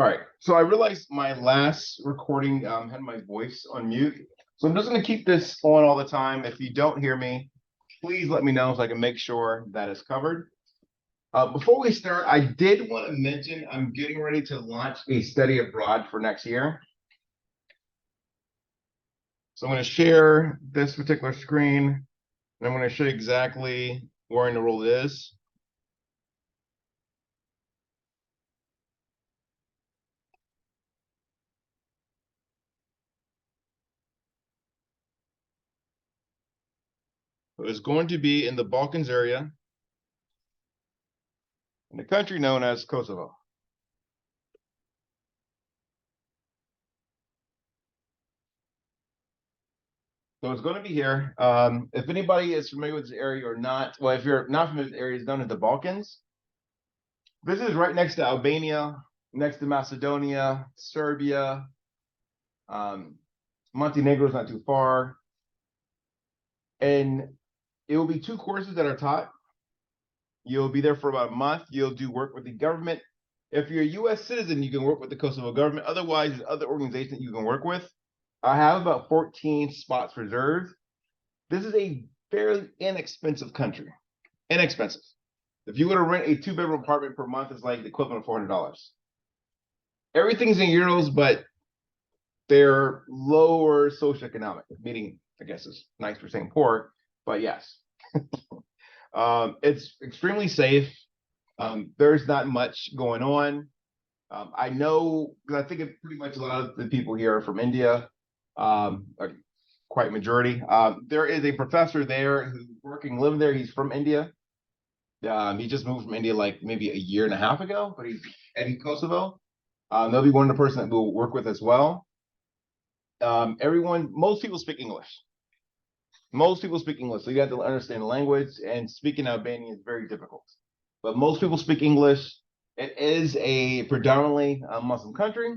All right, so I realized my last recording had my voice on mute. So I'm just going to keep this on all the time. If you don't hear me, please let me know so I can make sure that is covered. Before we start, I did want to mention I'm getting ready to launch a study abroad for next year. So I'm going to share this particular screen, and I'm going to show you exactly where in the world it is. So it's going to be in the Balkans area, in the country known as Kosovo. So it's going to be here. If anybody is familiar with this area or not, well, if you're not familiar with the area, it's known as the Balkans. This is right next to Albania, next to Macedonia, Serbia. Montenegro is not too far. And it will be 2 courses that are taught. You'll be there for about a month. You'll do work with the government. If you're a U.S. citizen, you can work with the Kosovo government. Otherwise, there's other organizations that you can work with. I have about 14 spots reserved. This is a fairly inexpensive country. Inexpensive. If you were to rent a 2-bedroom apartment per month, it's like the equivalent of $400. Everything's in euros, but they're lower socioeconomic, meaning I guess it's nice for saying poor, but yes. It's extremely safe. There's not much going on. I know because I think pretty much a lot of the people here are from India. Quite majority. There is a professor there who's living there. He's from India. He just moved from India like maybe a year and a half ago, but he's in Kosovo. They'll be one of the person that we'll work with as well. Most people speak English. Most people speak English, so you have to understand the language, and speaking Albanian is very difficult. But most people speak English. It is a predominantly Muslim country,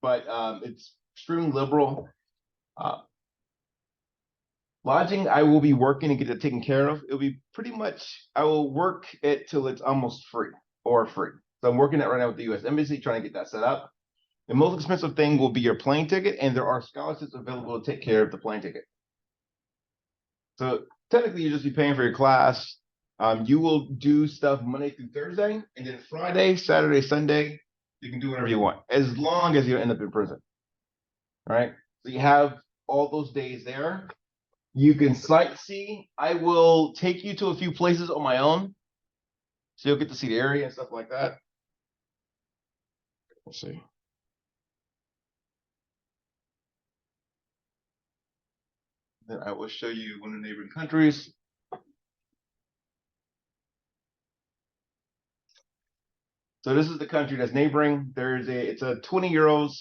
but it's extremely liberal. Lodging, I will be working and get it taken care of. It'll be pretty much, I will work it till it's almost free or free. So I'm working it right now with the U.S. Embassy, trying to get that set up. The most expensive thing will be your plane ticket, and there are scholarships available to take care of the plane ticket. So technically, you just be paying for your class. You will do stuff Monday through Thursday, and then Friday, Saturday, Sunday, you can do whatever you want, as long as you end up in prison. All right? So you have all those days there. You can sightsee. I will take you to a few places on my own, so you'll get to see the area and stuff like that. Let's see. Then I will show you one of the neighboring countries. So this is the country that's neighboring. It's a 20 euros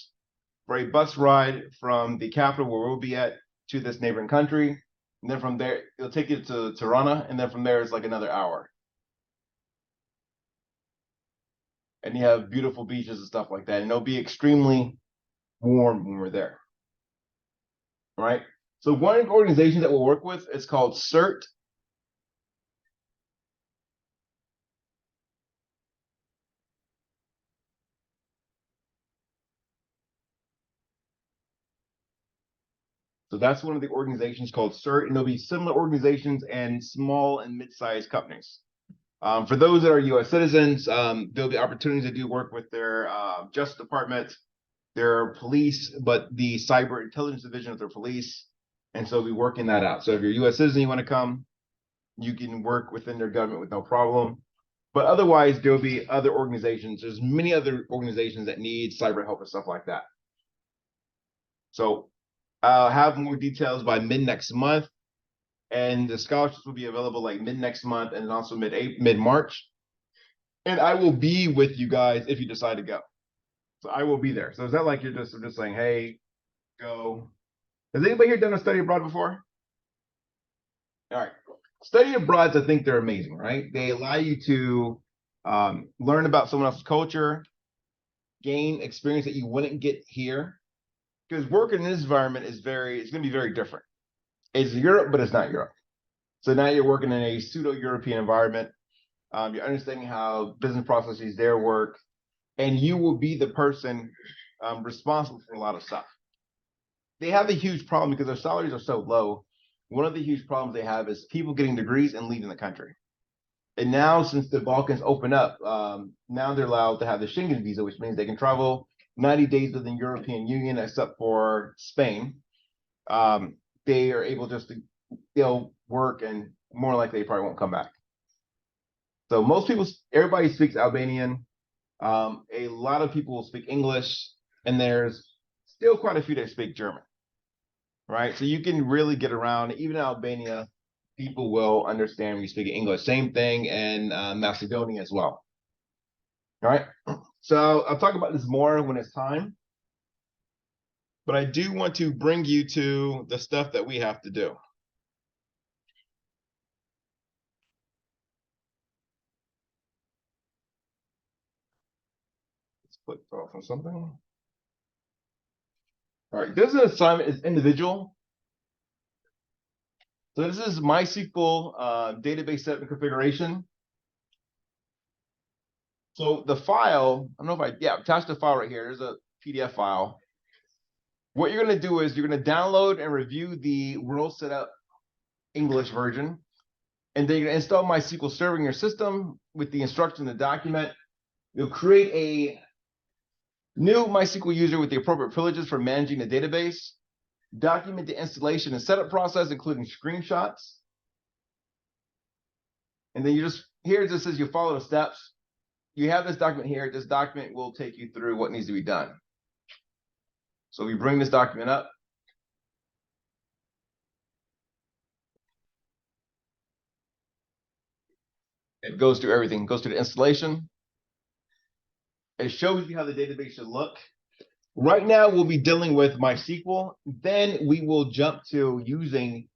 for a bus ride from the capital where we'll be at to this neighboring country. And then from there, it'll take you to Tirana. And then from there, it's like another hour. And you have beautiful beaches and stuff like that. And it'll be extremely warm when we're there. All right. So one of the organizations that we'll work with is called CERT. So that's one of the organizations called CERT, and there'll be similar organizations and small and mid-sized companies. For those that are U.S. citizens, there'll be opportunities to do work with their Justice Department, their police, but the cyber intelligence division of their police. And so we'll be working that out. So if you're a U.S. citizen, you want to come, you can work within their government with no problem. But otherwise, there'll be other organizations. There's many other organizations that need cyber help and stuff like that. So I'll have more details by mid next month. And the scholarships will be available like mid next month and also mid March. And I will be with you guys if you decide to go. So I will be there. So is that like you're just saying, hey, go? Has anybody here done a study abroad before? All right. Study abroads, I think they're amazing, right? They allow you to learn about someone else's culture, gain experience that you wouldn't get here. Because working in this environment it's going to be very different. It's Europe, but it's not Europe. So now you're working in a pseudo-European environment. You're understanding how business processes there work. and you will be the person responsible for a lot of stuff. They have a huge problem because their salaries are so low. One of the huge problems they have is people getting degrees and leaving the country. And now, since the Balkans open up, now they're allowed to have the Schengen visa, which means they can travel 90 days within the European Union, except for Spain. They are able just to, work, and more likely they probably won't come back. So most people, everybody speaks Albanian. A lot of people will speak English, and there's still quite a few that speak German, right? So you can really get around. Even in Albania, people will understand when you speak English. Same thing in Macedonia as well. All right. So I'll talk about this more when it's time. But I do want to bring you to the stuff that we have to do. Let's click off on something. All right, this assignment is individual. So this is MySQL database setup and configuration. So the file, I don't know if attached the file right here. There's a PDF file. What you're going to do is you're going to download and review the World Setup English version. And then you're going to install MySQL Server in your system with the instructions in the document. You'll create a new MySQL user with the appropriate privileges for managing the database. Document the installation and setup process, including screenshots. And then you just, here it just says you follow the steps. You have this document here. This document will take you through what needs to be done. So we bring this document up. It goes through everything. It goes through the installation. It shows you how the database should look. Right now, we'll be dealing with MySQL. Then we will jump to using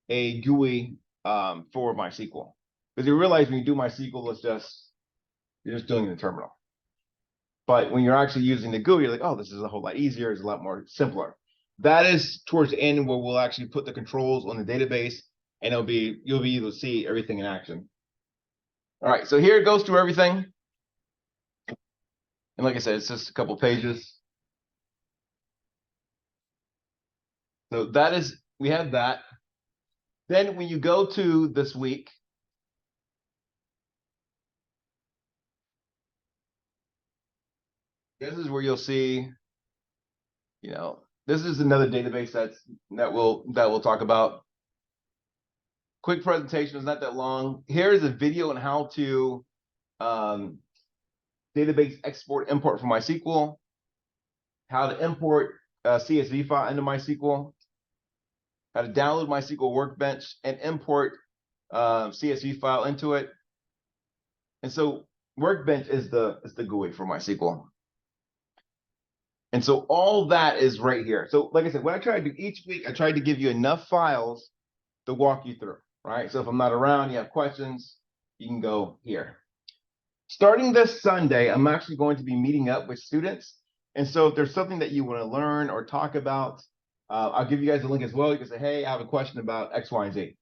a GUI for MySQL. Because you realize when you do MySQL, you're just doing it in the terminal. But when you're actually using the GUI, you're like, oh, this is a whole lot easier. It's a lot more simpler. That is towards the end where we'll actually put the controls on the database, and you'll be able to see everything in action. All right, so here it goes through everything. And like I said, it's just a couple pages. So we have that. Then when you go to this week, this is where you'll see, this is another database that we'll talk about. Quick presentation, is not that long. Here is a video on how to database export import from MySQL, how to import a CSV file into MySQL, how to download MySQL Workbench and import CSV file into it. And so Workbench is the GUI for MySQL. And so all that is right here. So like I said, what I try to do each week, I try to give you enough files to walk you through, right? So if I'm not around, you have questions, you can go here. Starting this Sunday, I'm actually going to be meeting up with students. And so if there's something that you want to learn or talk about, I'll give you guys a link as well. You can say, hey, I have a question about X, Y, and Z.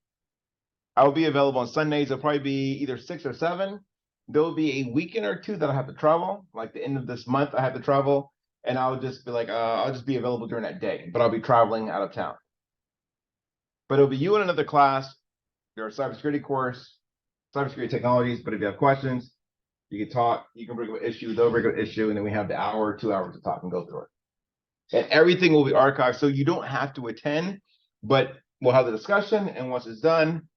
I will be available on Sundays. It'll probably be either 6 or 7. There'll be a weekend or two that I have to travel. Like the end of this month, I have to travel. And I'll just be like, I'll just be available during that day. But I'll be traveling out of town. But it'll be you in another class, your cybersecurity course, cybersecurity technologies. But if you have questions, you can talk, you can bring up an issue, they'll bring up an issue, and then we have the hour, 2 hours to talk and go through it. And everything will be archived, so you don't have to attend, but we'll have the discussion, and once it's done,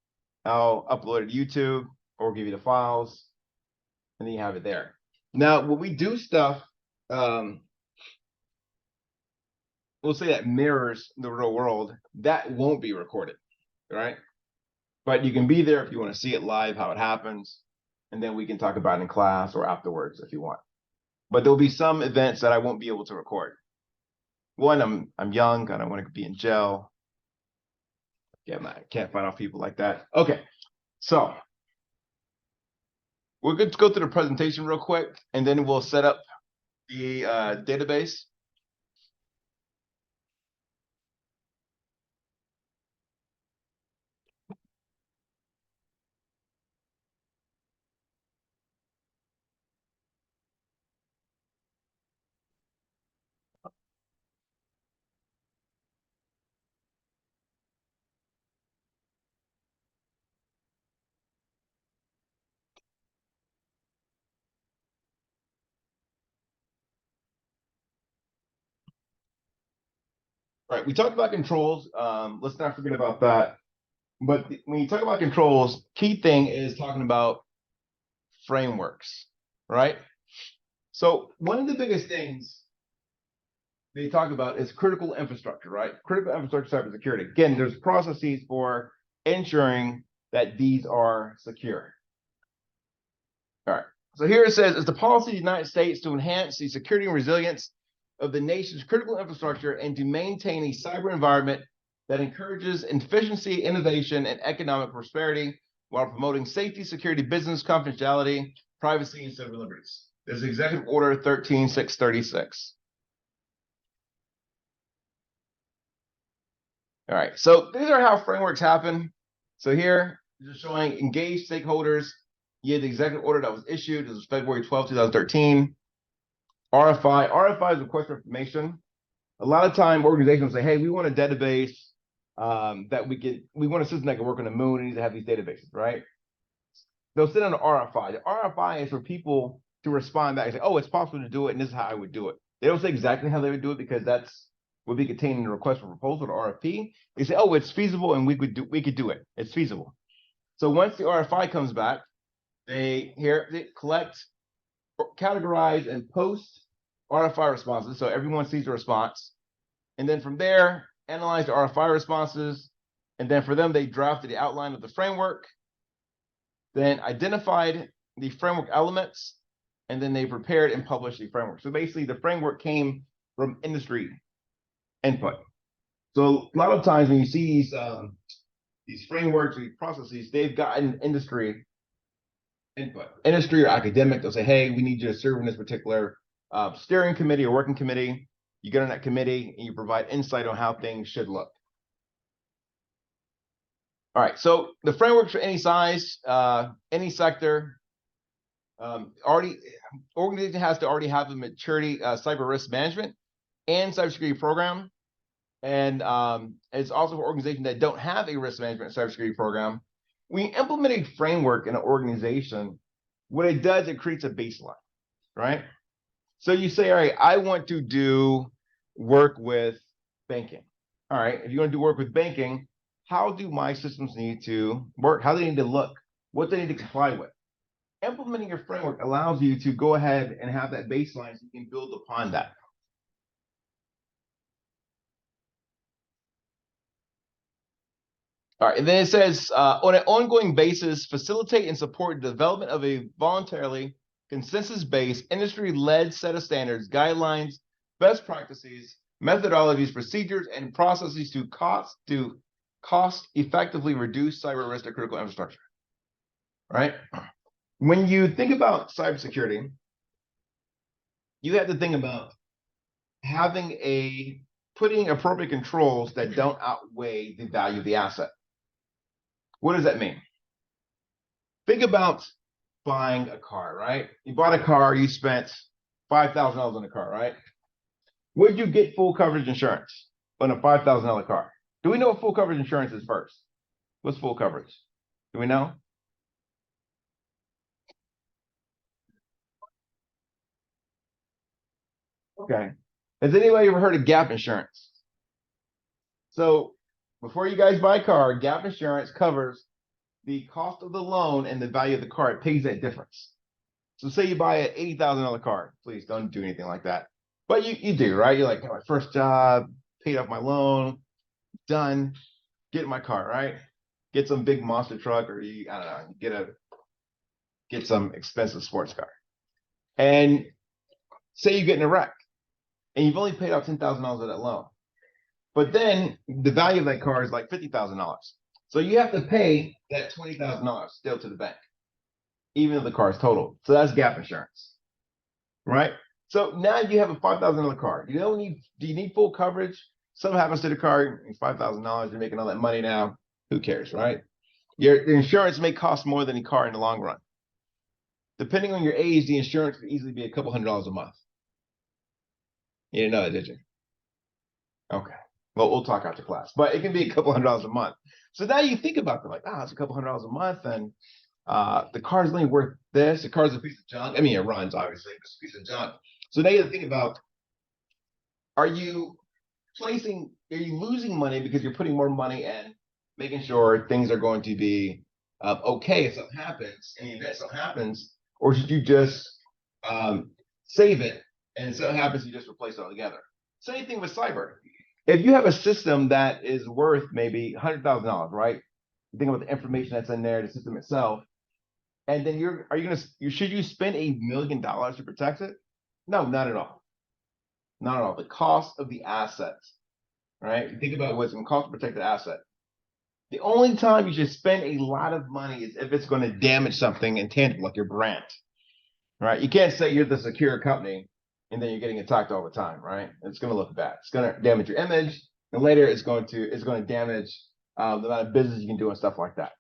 I'll upload it to YouTube or give you the files, and then you have it there. Now, when we do stuff, we'll say that mirrors the real world, that won't be recorded, right? But you can be there if you want to see it live, how it happens, and then we can talk about it in class or afterwards if you want. But there'll be some events that I won't be able to record. One, I'm young, I don't want to be in jail. Yeah, I can't fight off people like that. Okay, so we're going to go through the presentation real quick, and then we'll set up the database. All right, we talked about controls. Let's not forget about that. But when you talk about controls, key thing is talking about frameworks, right? So one of the biggest things they talk about is critical infrastructure, right? Critical infrastructure cybersecurity. Again, there's processes for ensuring that these are secure. All right. So here it says, it's the policy of the United States to enhance the security and resilience of the nation's critical infrastructure and to maintain a cyber environment that encourages efficiency, innovation, and economic prosperity while promoting safety, security, business confidentiality, privacy, and civil liberties. This is Executive Order 13636. All right, so these are how frameworks happen. So here, just showing engaged stakeholders. You had the executive order that was issued. This was February 12, 2013. RFI. RFI is a request for information. A lot of time organizations say, hey, we want a database that we want a system that can work on the moon and need to have these databases, right? They'll send an RFI. The RFI is for people to respond back and say, oh, it's possible to do it, and this is how I would do it. They don't say exactly how they would do it because that's would be contained in the request for proposal, the RFP. They say, oh, it's feasible and we could do it. It's feasible. So once the RFI comes back, they collect, categorize, and post RFI responses. So everyone sees the response. And then from there, analyze the RFI responses. And then for them, they drafted the outline of the framework, then identified the framework elements, and then they prepared and published the framework. So basically, the framework came from industry input. So a lot of times when you see these frameworks, these processes, they've gotten industry input. Industry or academic, they'll say, hey, we need you to serve in this particular steering committee or working committee. You get on that committee and you provide insight on how things should look. All right, so the frameworks for any size, any sector, organization has to already have a maturity cyber risk management and cybersecurity program. And it's also for organizations that don't have a risk management cybersecurity program. When you implement a framework in an organization, what it does, it creates a baseline, right? So you say, all right, I want to do work with banking. All right, if you want to do work with banking, how do my systems need to work? How do they need to look? What do they need to comply with? Implementing your framework allows you to go ahead and have that baseline so you can build upon that. All right, and then it says, on an ongoing basis, facilitate and support the development of a voluntarily consensus-based, industry-led set of standards, guidelines, best practices, methodologies, procedures, and processes to cost effectively reduce cyber risk to critical infrastructure. Right? When you think about cybersecurity, you have to think about putting appropriate controls that don't outweigh the value of the asset. What does that mean? Think about buying a car, right? You bought a car, you spent $5,000 on the car, right? Would you get full coverage insurance on a $5,000 car? Do we know what full coverage insurance is first? What's full coverage? Do we know? Okay. Has anybody ever heard of gap insurance? So before you guys buy a car, gap insurance covers the cost of the loan and the value of the car. It pays that difference. So say you buy an $80,000 car. Please don't do anything like that. But you do, right? You're like, my first job, paid off my loan, done, get my car, right? Get some big monster truck, or I don't know, get some expensive sports car. And say you get in a wreck and you've only paid out $10,000 of that loan. But then the value of that car is like $50,000. So you have to pay that $20,000 still to the bank, even if the car is totaled. So that's gap insurance, right? So now you have a $5,000 car. Do you need full coverage? Something happens to the car, it's $5,000. You're making all that money now. Who cares, right? Your insurance may cost more than a car in the long run. Depending on your age, the insurance could easily be a couple $100 a month. You didn't know that, did you? Okay. Well, we'll talk after class, but it can be a couple $100 a month. So now you think about it, like, it's a couple $100 a month, and the car's only worth this. The car's a piece of junk. I mean, it runs, obviously, but it's a piece of junk. So now you have to think about, are you are you losing money because you're putting more money in, making sure things are going to be okay if something happens, in the event something happens, or should you just save it and if something happens, you just replace it altogether? Same thing with cyber. If you have a system that is worth maybe $100,000, right? You think about the information that's in there, the system itself, and then should you spend $1 million to protect it? No, not at all. Not at all. The cost of the assets, right? Think about what's going to cost to protect the asset. The only time you should spend a lot of money is if it's going to damage something intangible, like your brand, right? You can't say you're the secure company and then you're getting attacked all the time, right? It's going to look bad. It's going to damage your image, and later it's going to damage the amount of business you can do and stuff like that.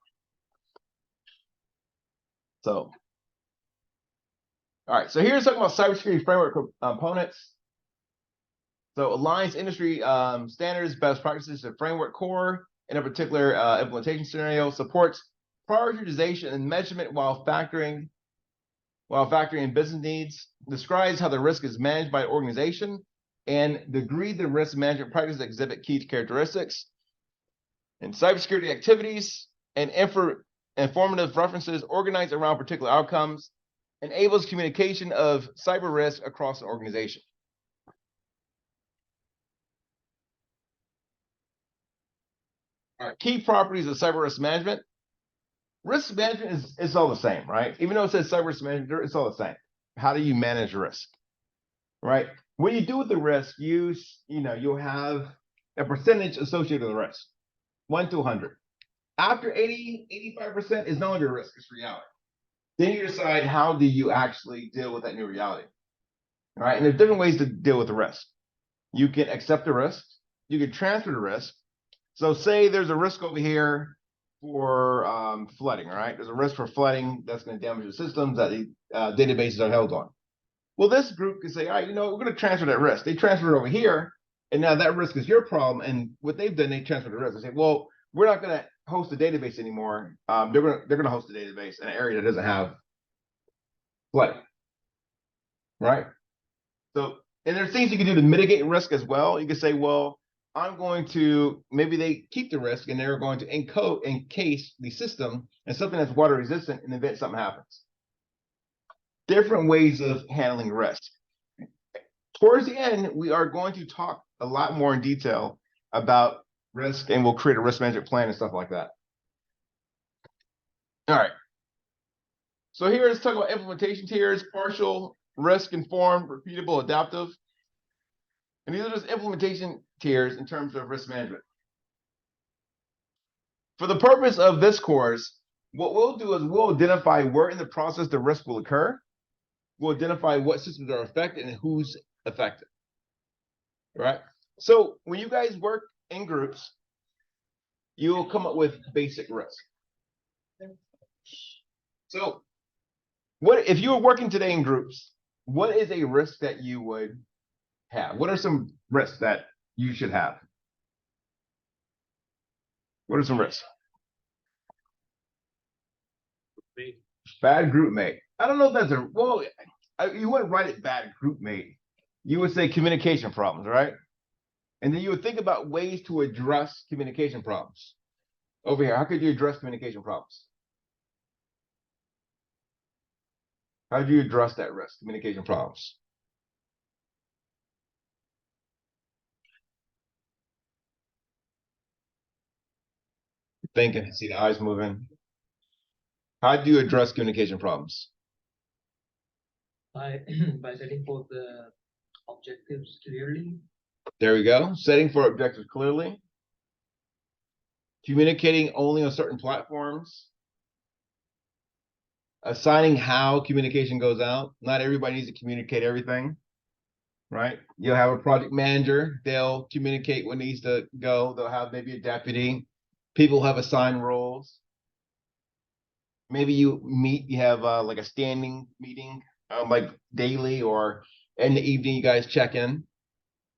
So, all right. So here's talking about cybersecurity framework components. So aligns industry standards, best practices to framework core in a particular implementation scenario, supports prioritization and measurement while factoring in business needs, describes how the risk is managed by organization, and degree the risk management practices exhibit key characteristics. And cybersecurity activities and informative references organized around particular outcomes, enables communication of cyber risk across an organization. All right, key properties of cyber risk management. Risk management is all the same, right? Even though it says cyber risk management, it's all the same. How do you manage risk, right? What you do with the risk, you'll have a percentage associated with the risk, 1 to 100. After 80, 85% is no longer risk, it's reality. Then you decide how do you actually deal with that new reality, all right? And there's different ways to deal with the risk. You can accept the risk, you can transfer the risk. So say there's a risk over here for flooding, right? There's a risk for flooding that's going to damage the systems that the databases are held on. Well, this group can say, all right, we're going to transfer that risk. They transfer it over here, and now that risk is your problem. And what they've done, they transfer the risk. They say, well, we're not going to host a database anymore. They're going to host a database in an area that doesn't have flooding, right? So, and there's things you can do to mitigate risk as well. You can say, well, maybe they keep the risk and they're going to encase the system in something that's water resistant in the event something happens. Different ways of handling risk. Towards the end, we are going to talk a lot more in detail about risk, and we'll create a risk management plan and stuff like that. All right. So here let's talk about implementation tiers: partial, risk informed, repeatable, adaptive. And these are just implementation tiers in terms of risk management. For the purpose of this course, what we'll do is we'll identify where in the process the risk will occur. We'll identify what systems are affected and who's affected. Right? So when you guys work in groups, you'll come up with basic risk. So if you were working today in groups, what is a risk that you would have? What are some risks that you should have? What are some risks? Bad group mate. I don't know if that's you wouldn't write it bad group mate. You would say communication problems, right? And then you would think about ways to address communication problems. Over here, how could you address communication problems? How do you address that risk, communication problems? Thinking, see the eyes moving. How do you address communication problems? By setting forth the objectives clearly. There we go. Setting for objectives clearly. Communicating only on certain platforms. Assigning how communication goes out. Not everybody needs to communicate everything, right? You'll have a project manager. They'll communicate what needs to go. They'll have maybe a deputy. People have assigned roles. Maybe you have like a standing meeting, like daily or in the evening, you guys check in.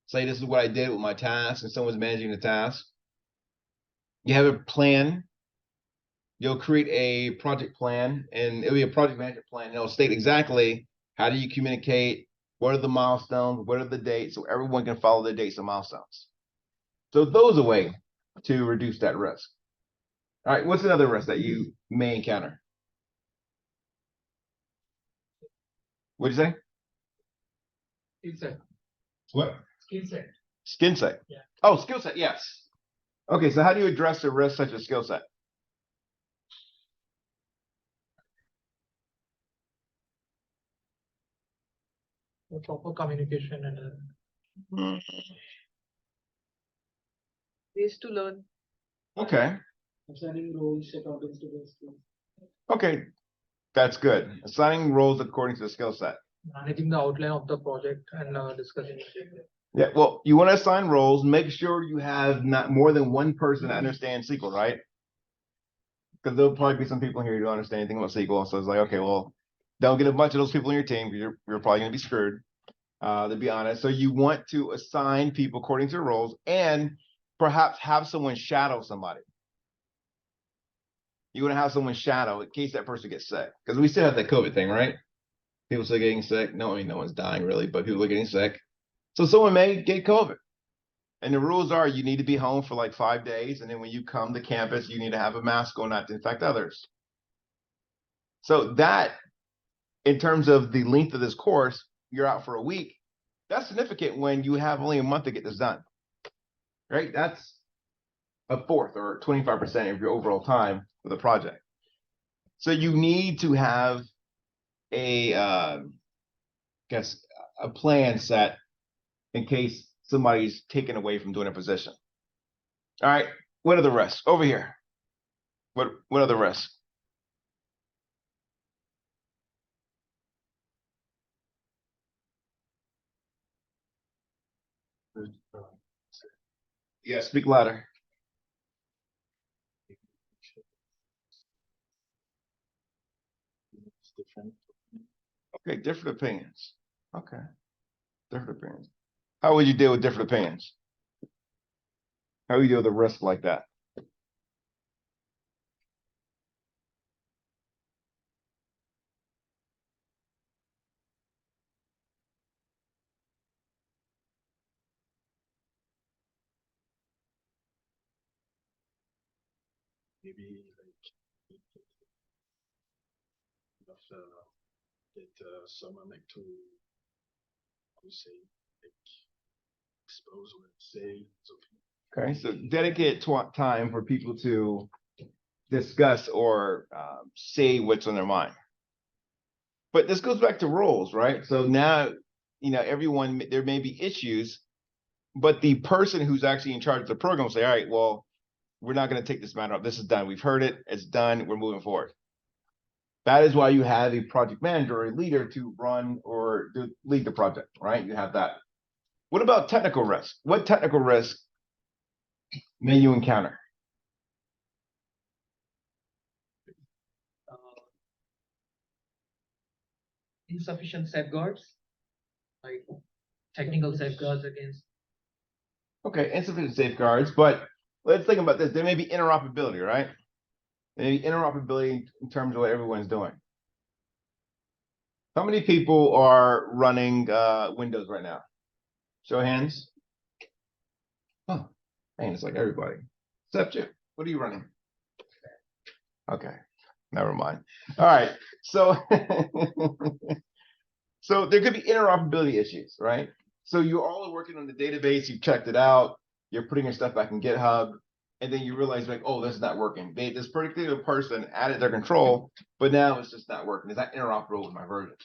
Say, this is what I did with my task, and someone's managing the task. You have a plan. You'll create a project plan, and it'll be a project management plan. It'll state exactly how do you communicate, what are the milestones, what are the dates, so everyone can follow the dates and milestones. So those a way to reduce that risk. All right, what's another risk that you may encounter? What'd you say? Skill set. What? Skill set. Skin set. Yeah. Oh, skill set, yes. Okay, so how do you address a risk such as skill set? Proper communication and Ways to learn. Okay, assigning roles according to the skills. okay, that's good. Assigning roles according to the skill set. Managing the outline of the project and discussing. Yeah, well, you want to assign roles, make sure you have not more than one person that understands SQL, right? Because there'll probably be some people here who don't understand anything about SQL. So it's like, okay, well, don't get a bunch of those people in your team because you're probably going to be screwed, to be honest. So you want to assign people according to their roles and perhaps have someone shadow somebody. You want to have someone shadow in case that person gets sick. Because we still have that COVID thing, right? People still getting sick. No, I mean, no one's dying really, but people are getting sick. So someone may get COVID. And the rules are you need to be home for like 5 days. And then when you come to campus, you need to have a mask on not to infect others. So that, in terms of the length of this course, you're out for a week. That's significant when you have only a month to get this done, right? That's a fourth or 25% of your overall time for the project. So you need to have a, guess a plan set in case somebody's taken away from doing a position. All right, what are the risks over here? What are the risks? Yeah, speak louder. Okay, different opinions. Okay, different opinions. How would you deal with different opinions? How would you deal with a risk like that? Maybe like get someone like to say like expose or say something. Okay, so dedicate time for people to discuss or say what's on their mind. But this goes back to roles, right? So now, everyone, there may be issues, but the person who's actually in charge of the program will say, all right, well, we're not going to take this matter up. This is done. We've heard it. It's done. We're moving forward. That is why you have a project manager or a leader to run or to lead the project, right? You have that. What about technical risk? What technical risk may you encounter? Insufficient safeguards, like technical safeguards against. Okay, insufficient safeguards, but let's think about this. There may be interoperability, right? There may be interoperability in terms of what everyone's doing. How many people are running Windows right now? Show of hands. Oh, man, it's like everybody. Except you. What are you running? Okay, never mind. All right, so so there could be interoperability issues, right? So you all are working on the database, you've checked it out, you're putting your stuff back in GitHub, and then you realize like, oh, this is not working. This particular person added their control, but now it's just not working. It's not interoperable with my version.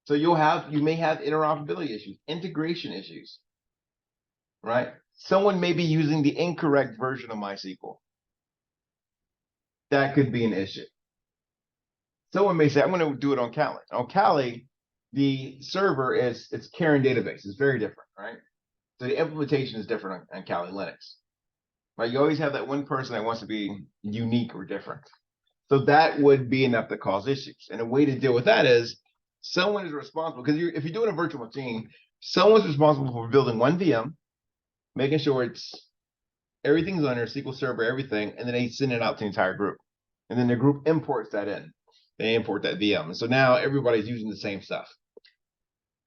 So you may have interoperability issues, integration issues, right? Someone may be using the incorrect version of MySQL. That could be an issue. Someone may say, I'm going to do it on Kali. On Kali, the server it's Karen database. It's very different, right? So the implementation is different on Kali Linux. Right? You always have that one person that wants to be unique or different. So that would be enough to cause issues. And a way to deal with that is someone is responsible, because if you're doing a virtual machine, someone's responsible for building one VM, making sure everything's on their SQL Server, everything, and then they send it out to the entire group. And then the group imports that in. They import that VM. And so now everybody's using the same stuff.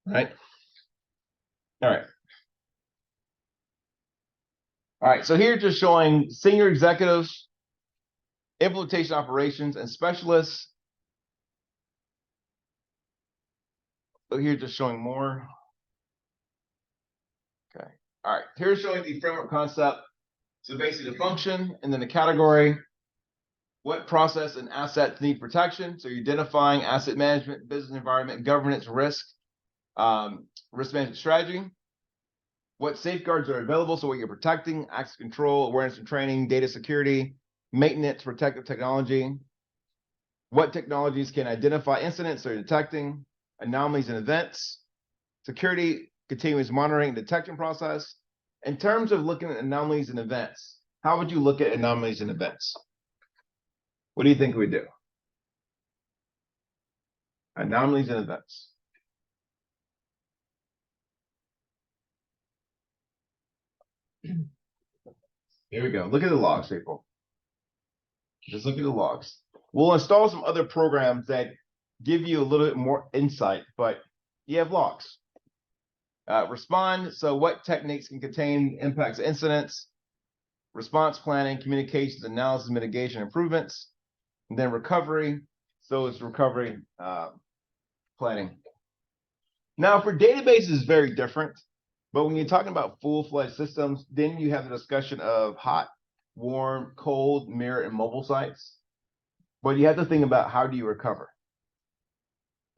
Right? All right. All right, so here just showing senior executives, implementation operations, and specialists. So here just showing more. Okay. All right, here's showing the framework concept. So basically the function and then the category, what process and assets need protection. So you're identifying asset management, business environment, governance, risk, risk management strategy. What safeguards are available, so what you're protecting, access control, awareness and training, data security, maintenance, protective technology. What technologies can identify incidents or detecting, anomalies and events, security, continuous monitoring and detection process. In terms of looking at anomalies and events, how would you look at anomalies and events? What do you think we do? Anomalies and events. Here we go. Look at the logs, people. Just look at the logs. We'll install some other programs that give you a little bit more insight, but you have logs. Respond. So what techniques can contain impacts, incidents, response planning, communications, analysis, mitigation, improvements, and then recovery. So it's recovery planning. Now for databases is very different, but when you're talking about full-fledged systems, then you have the discussion of hot, warm, cold, mirror, and mobile sites. But you have to think about how do you recover,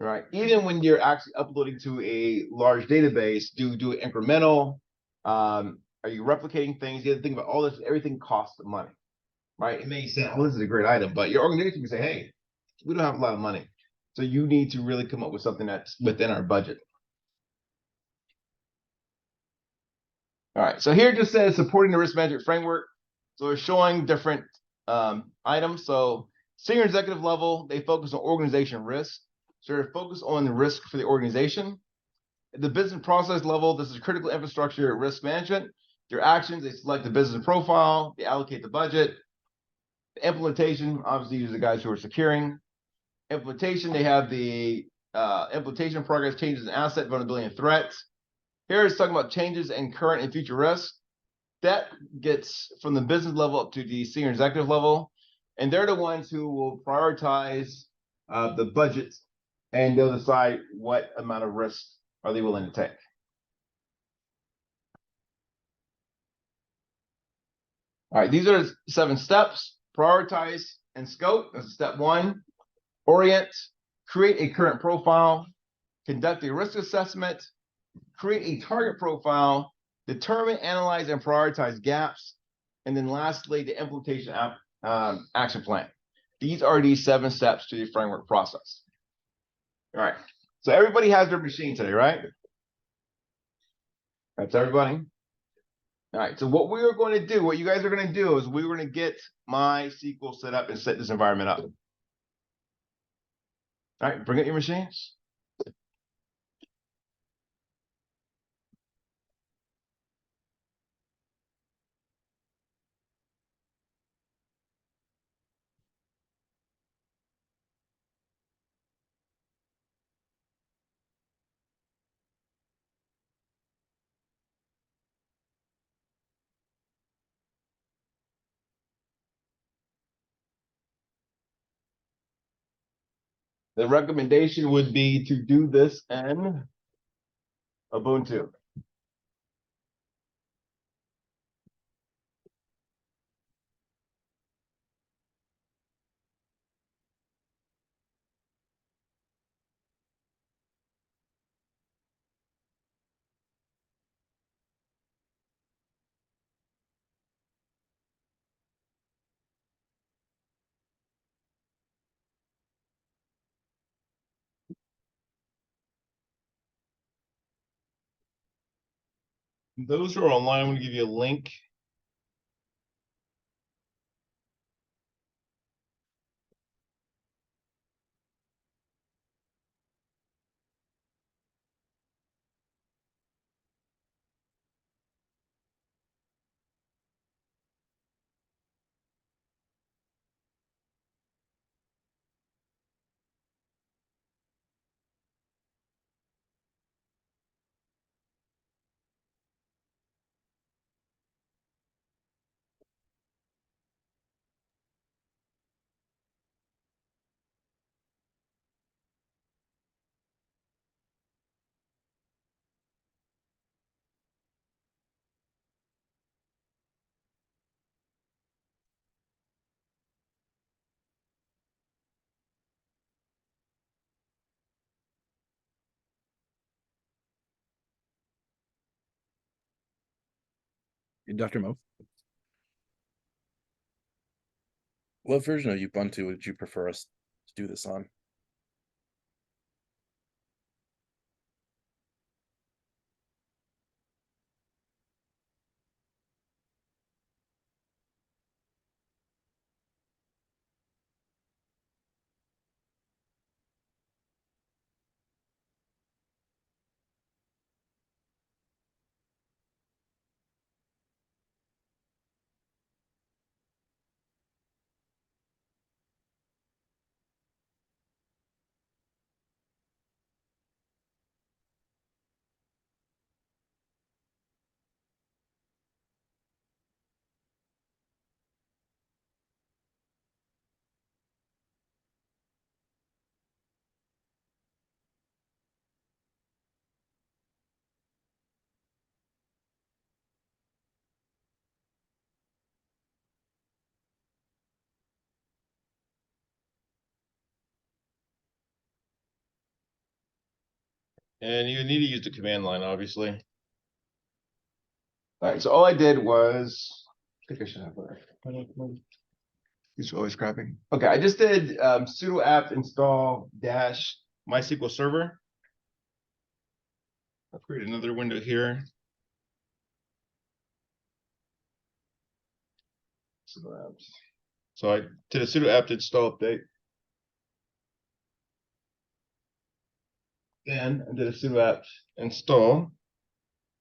right? Even when you're actually uploading to a large database, do it incremental. Are you replicating things? You have to think about all this. Everything costs money, right? It may sound, oh, this is a great item, but your organization can say, hey, we don't have a lot of money. So you need to really come up with something that's within our budget. All right, so here it just says supporting the risk management framework. So it's showing different items. So senior executive level, they focus on organization risk. So they're focused on the risk for the organization. At the business process level, this is critical infrastructure risk management. Their actions, they select the business profile, they allocate the budget. The implementation, obviously, these are the guys who are securing. Implementation, they have the implementation progress, changes in asset, vulnerability, and threats. Here it's talking about changes in current and future risks. That gets from the business level up to the senior executive level. And they're the ones who will prioritize the budget, and they'll decide what amount of risk are they willing to take. All right, these are the 7 steps. Prioritize and scope. That's step 1. Orient, create a current profile, conduct a risk assessment, create a target profile, determine, analyze, and prioritize gaps, and then lastly, the implementation action plan. These are the 7 steps to the framework process. All right, so everybody has their machine today, right? That's everybody. All right, so what we are going to do, what you guys are going to do is we're going to get MySQL set up and set this environment up. All right, bring up your machines. The recommendation would be to do this in Ubuntu. Those who are online, I'm going to give you a link. Dr. Mo. What version of Ubuntu would you prefer us to do this on? And you need to use the command line, obviously. All right, so all I did was, I think I should have that. These are always crapping. Okay, I just did sudo apt install dash MySQL server. I'll create another window here. Sudo apt. So I did a sudo apt install update. Then I did a sudo apt install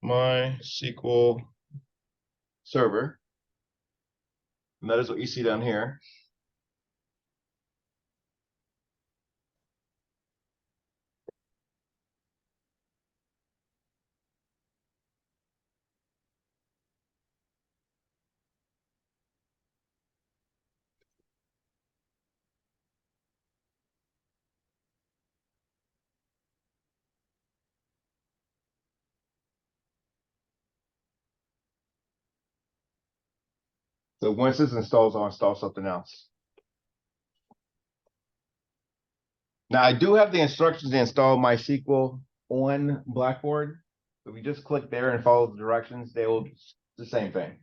MySQL server. And that is what you see down here. So once this installs, I'll install something else. Now I do have the instructions to install MySQL on Blackboard. If you just click there and follow the directions, they will, it's the same thing.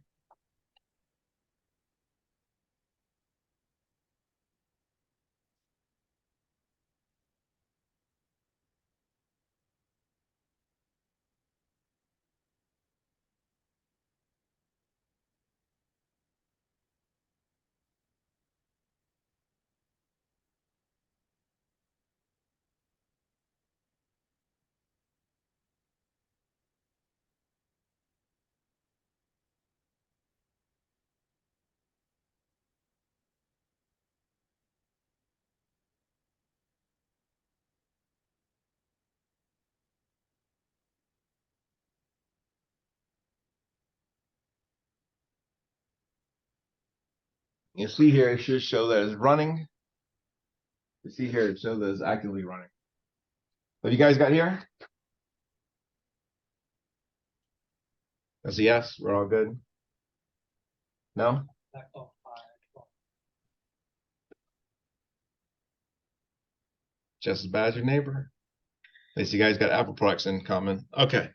You see here, it should show that it's running. You see here, it shows that it's actively running. Have you guys got here? That's a yes, we're all good. No? Back off by. Just as bad as your neighbor. At least you guys got Apple products in common. Okay.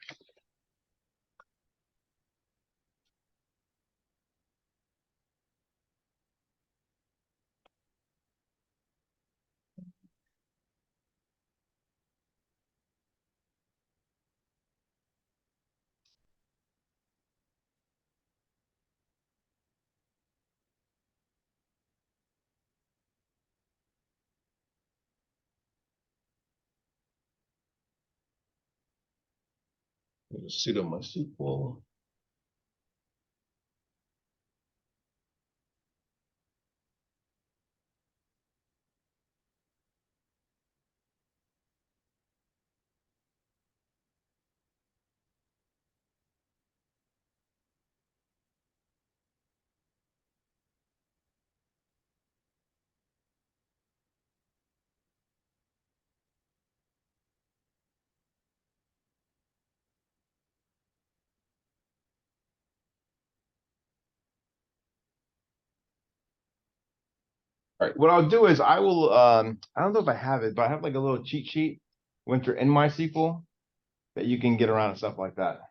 Sudo MySQL. All right, what I'll do is I will, I don't know if I have it, but I have like a little cheat sheet once you're in MySQL that you can get around and stuff like that.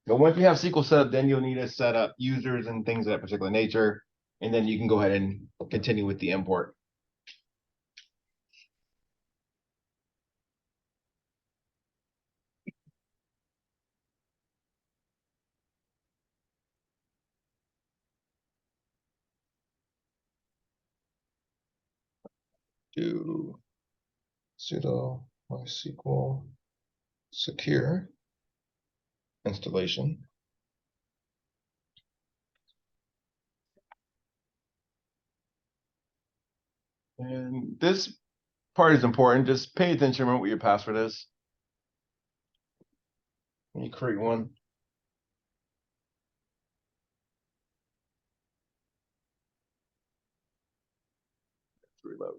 But once you have SQL set up, then you'll need to set up users and things of that particular nature. And then you can go ahead and continue with the import. Do sudo MySQL secure installation. And this part is important. Just pay attention to what your password is. When you create one. Reload.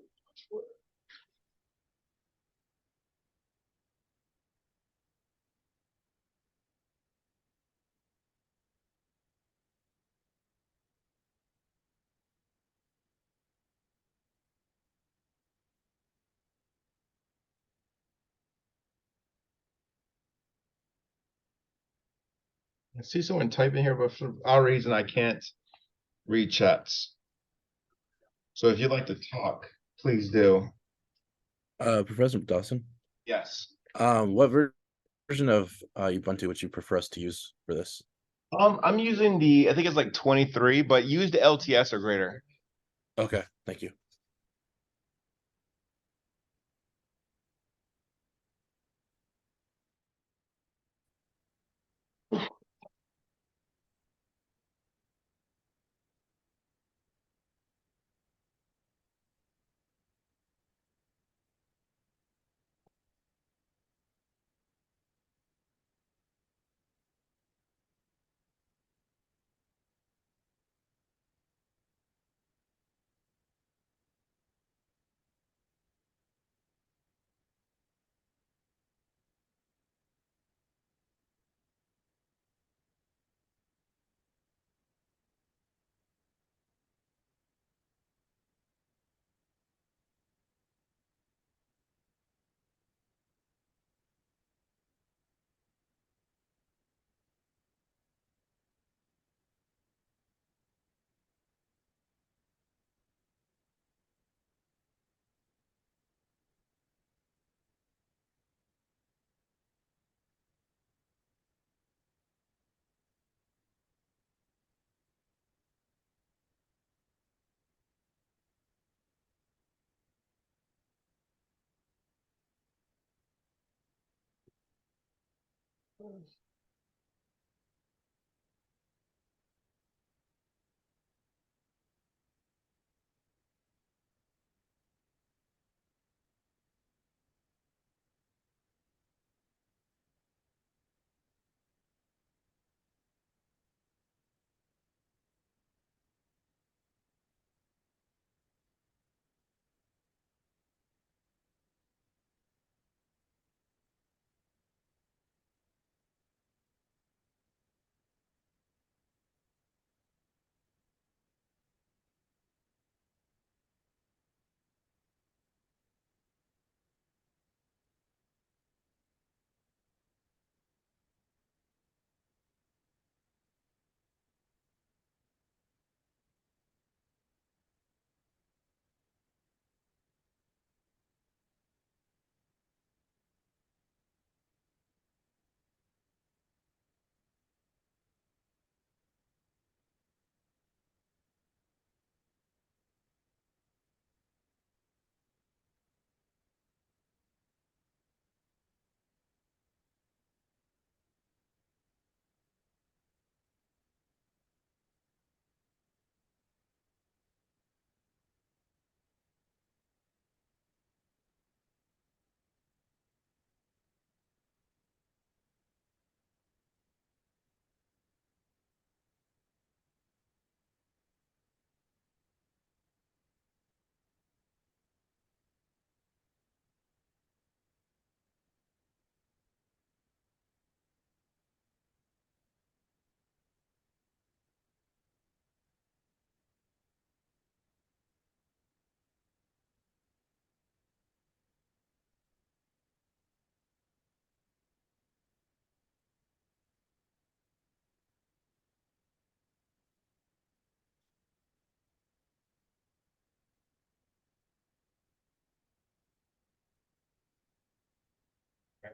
I see someone typing here, but for our reason, I can't read chats. So if you'd like to talk, please do. Professor Dawson, Yes. what version of Ubuntu would you prefer us to use for this? I'm using I think it's like 23, but use the LTS or greater. Okay, thank you.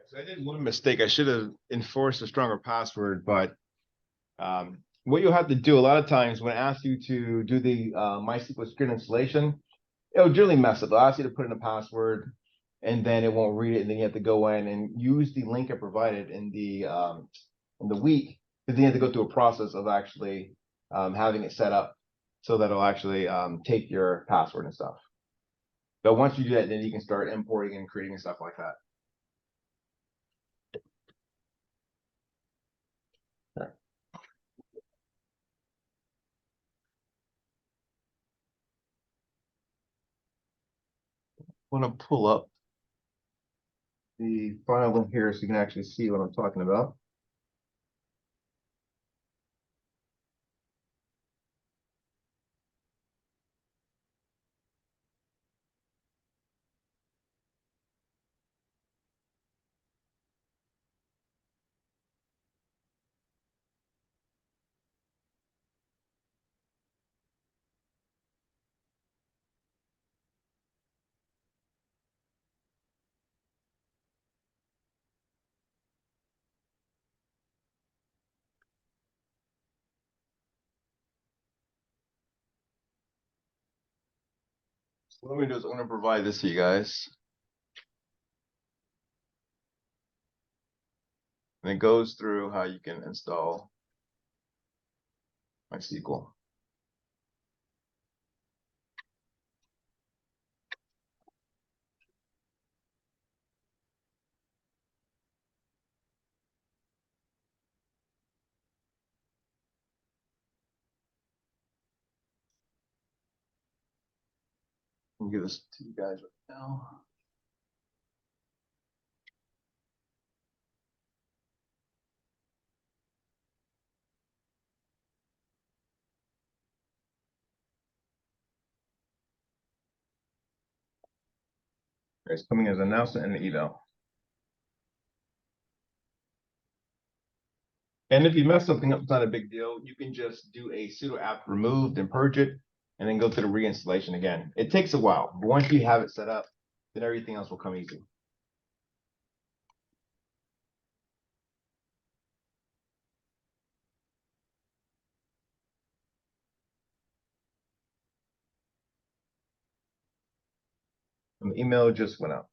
So I did one mistake. I should have enforced a stronger password, but what you'll have to do a lot of times when it asks you to do the MySQL screen installation, it'll generally mess up. It'll ask you to put in a password and then it won't read it. And then you have to go in and use the link I provided in the week. Because then you have to go through a process of actually having it set up so that it'll actually take your password and stuff. But once you do that, then you can start importing and creating stuff like that. I want to pull up the file link here so you can actually see what I'm talking about. So what I'm going to do is I'm going to provide this to you guys. And it goes through how you can install MySQL. I'll give this to you guys right now. It's coming as an announcement in the email. And if you mess something up, it's not a big deal. You can just do a sudo apt remove, then purge it, and then go through the reinstallation again. It takes a while, but once you have it set up, then everything else will come easy. And the email just went out.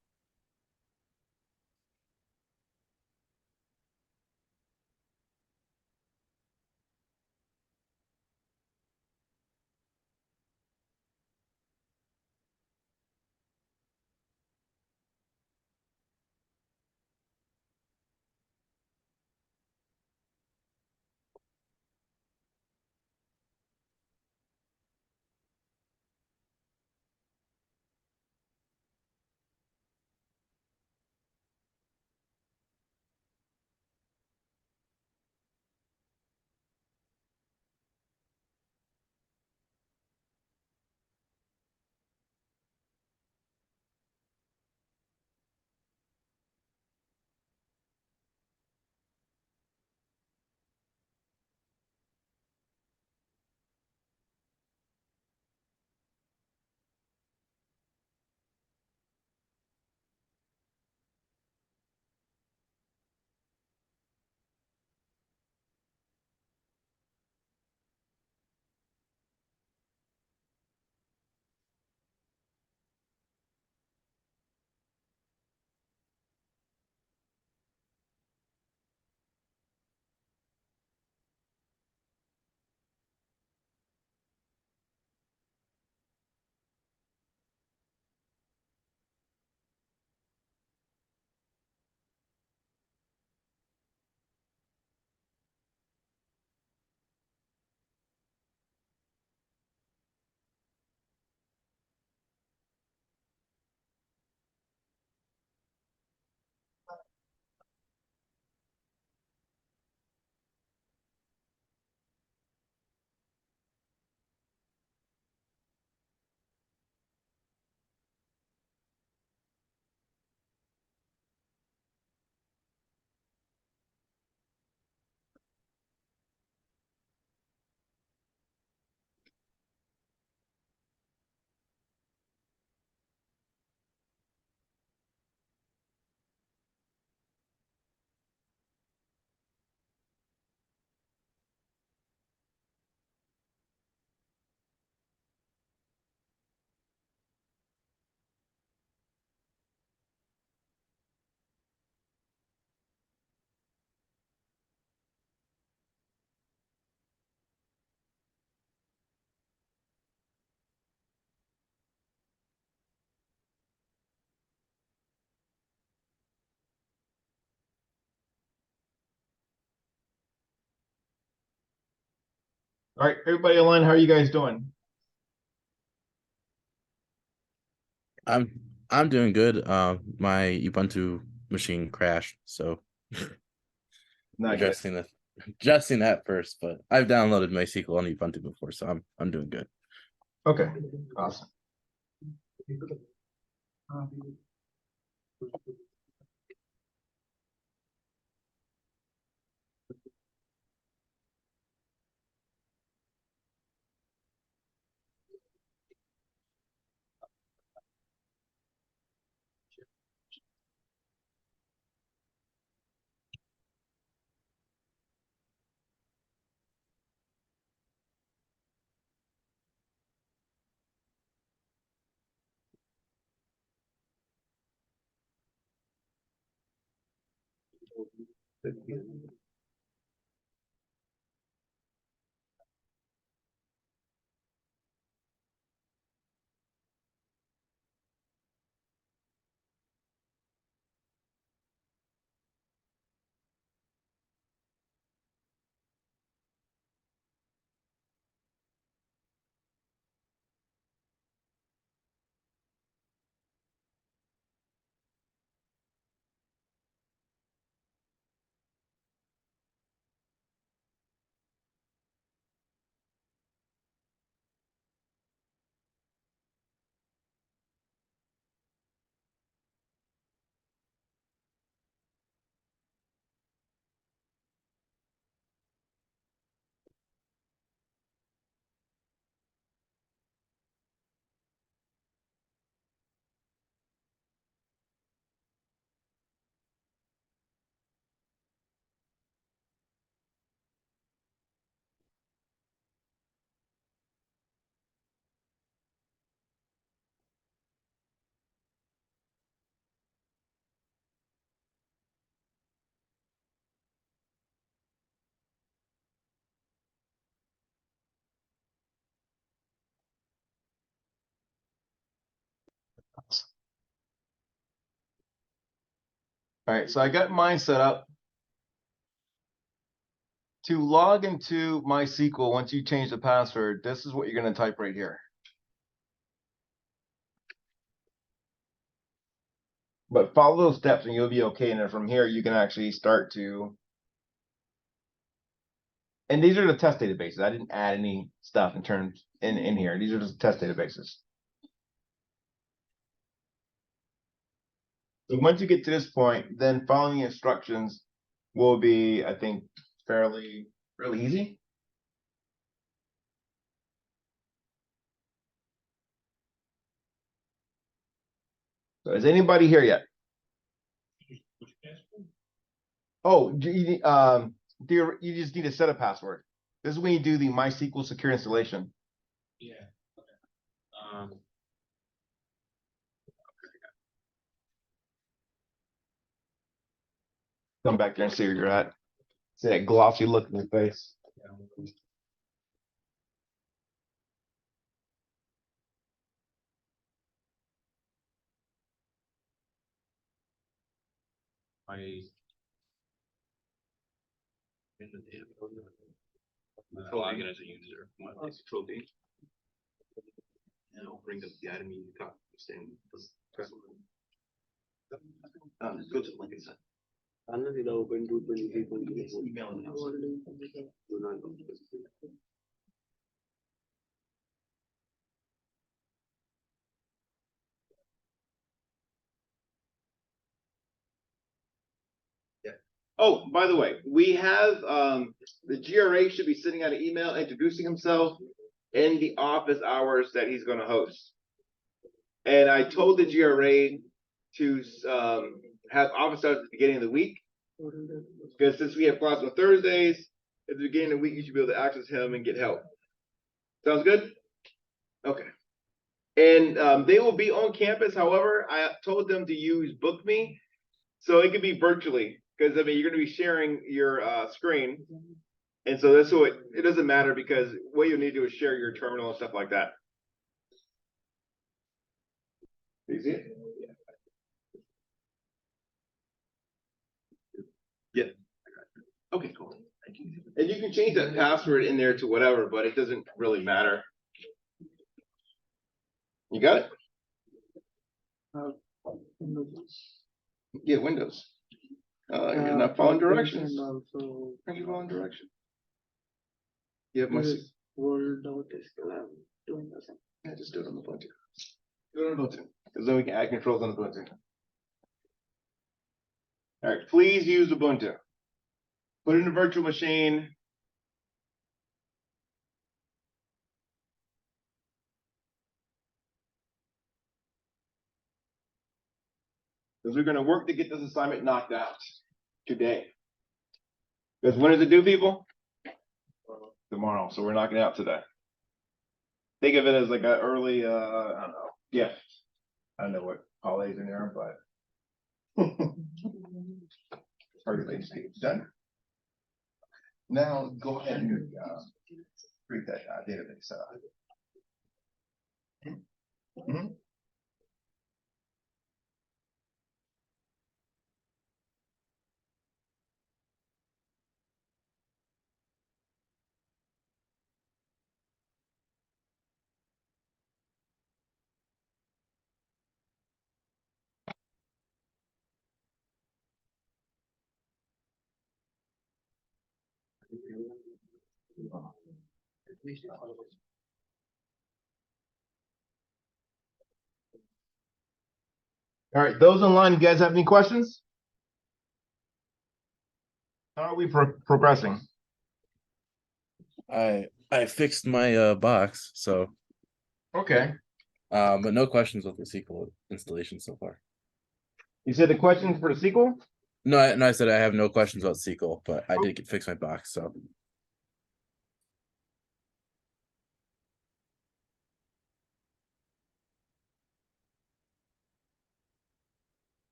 All right, everybody online, how are you guys doing? I'm doing good. My Ubuntu machine crashed, so Not good. adjusting that first. But I've downloaded MySQL on Ubuntu before, so I'm doing good. Okay, awesome. All right, so I got mine set up. To log into MySQL, once you change the password, this is what you're gonna type right here. But follow those steps and you'll be okay. And then from here, you can actually start to. And these are the test databases. I didn't add any stuff in terms in here. These are just test databases. So once you get to this point, then following the instructions will be, I think, fairly easy. So is anybody here yet? Oh, you just need to set a password. This is when you do the MySQL secure installation. Yeah. Okay. Come back there and see where you're at. See that glossy look in your face. Log in as a user. Control D. And I'll bring up the item you got. Go to the link inside. Email it. Oh, by the way, we have the GRA should be sending out an email introducing himself in the office hours that he's going to host. And I told the GRA to have office hours at the beginning of the week. Because since we have class on Thursdays, at the beginning of the week, you should be able to access him and get help. Sounds good? Okay. And they will be on campus. However, I told them to use BookMe. So it could be virtually. Because I mean, you're going to be sharing your screen. And so that's what it doesn't matter because what you need to do is share your terminal and stuff like that. Do you see it? Yeah. Okay, cool. Thank you. And you can change that password in there to whatever, but it doesn't really matter. You got it? Yeah, Windows. You're not following directions. And also. Are you following directions? You have my. World Autodesk, I'm doing the same. Yeah, just do it on the Ubuntu. Do it on Ubuntu, because then we can add controls on Ubuntu. All right, please use Ubuntu. Put it in a virtual machine. Because we're going to work to get this assignment knocked out today. Because when does it due, people? Tomorrow. So we're knocking it out today. Think of it as like an early, I don't know, gift. I don't know what holidays in there, but. Early stage done. Now go ahead and create that database. Mhm. All right, those online, you guys have any questions? How are we progressing? I fixed my box, so Okay. but no questions with the SQL installation so far. You said the questions for the sequel? No, I said I have no questions about SQL, but I did fix my box, so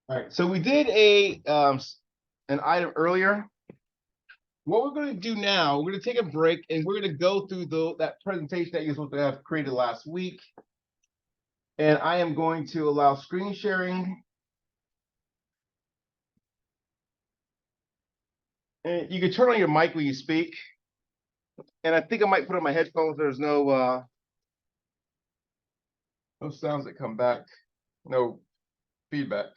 All right, so we did an item earlier. What we're going to do now, we're going to take a break and we're going to go through that presentation that you're supposed to have created last week. And I am going to allow screen sharing. And you can turn on your mic when you speak. And I think I might put on my headphones. There's no sounds that come back, no feedback.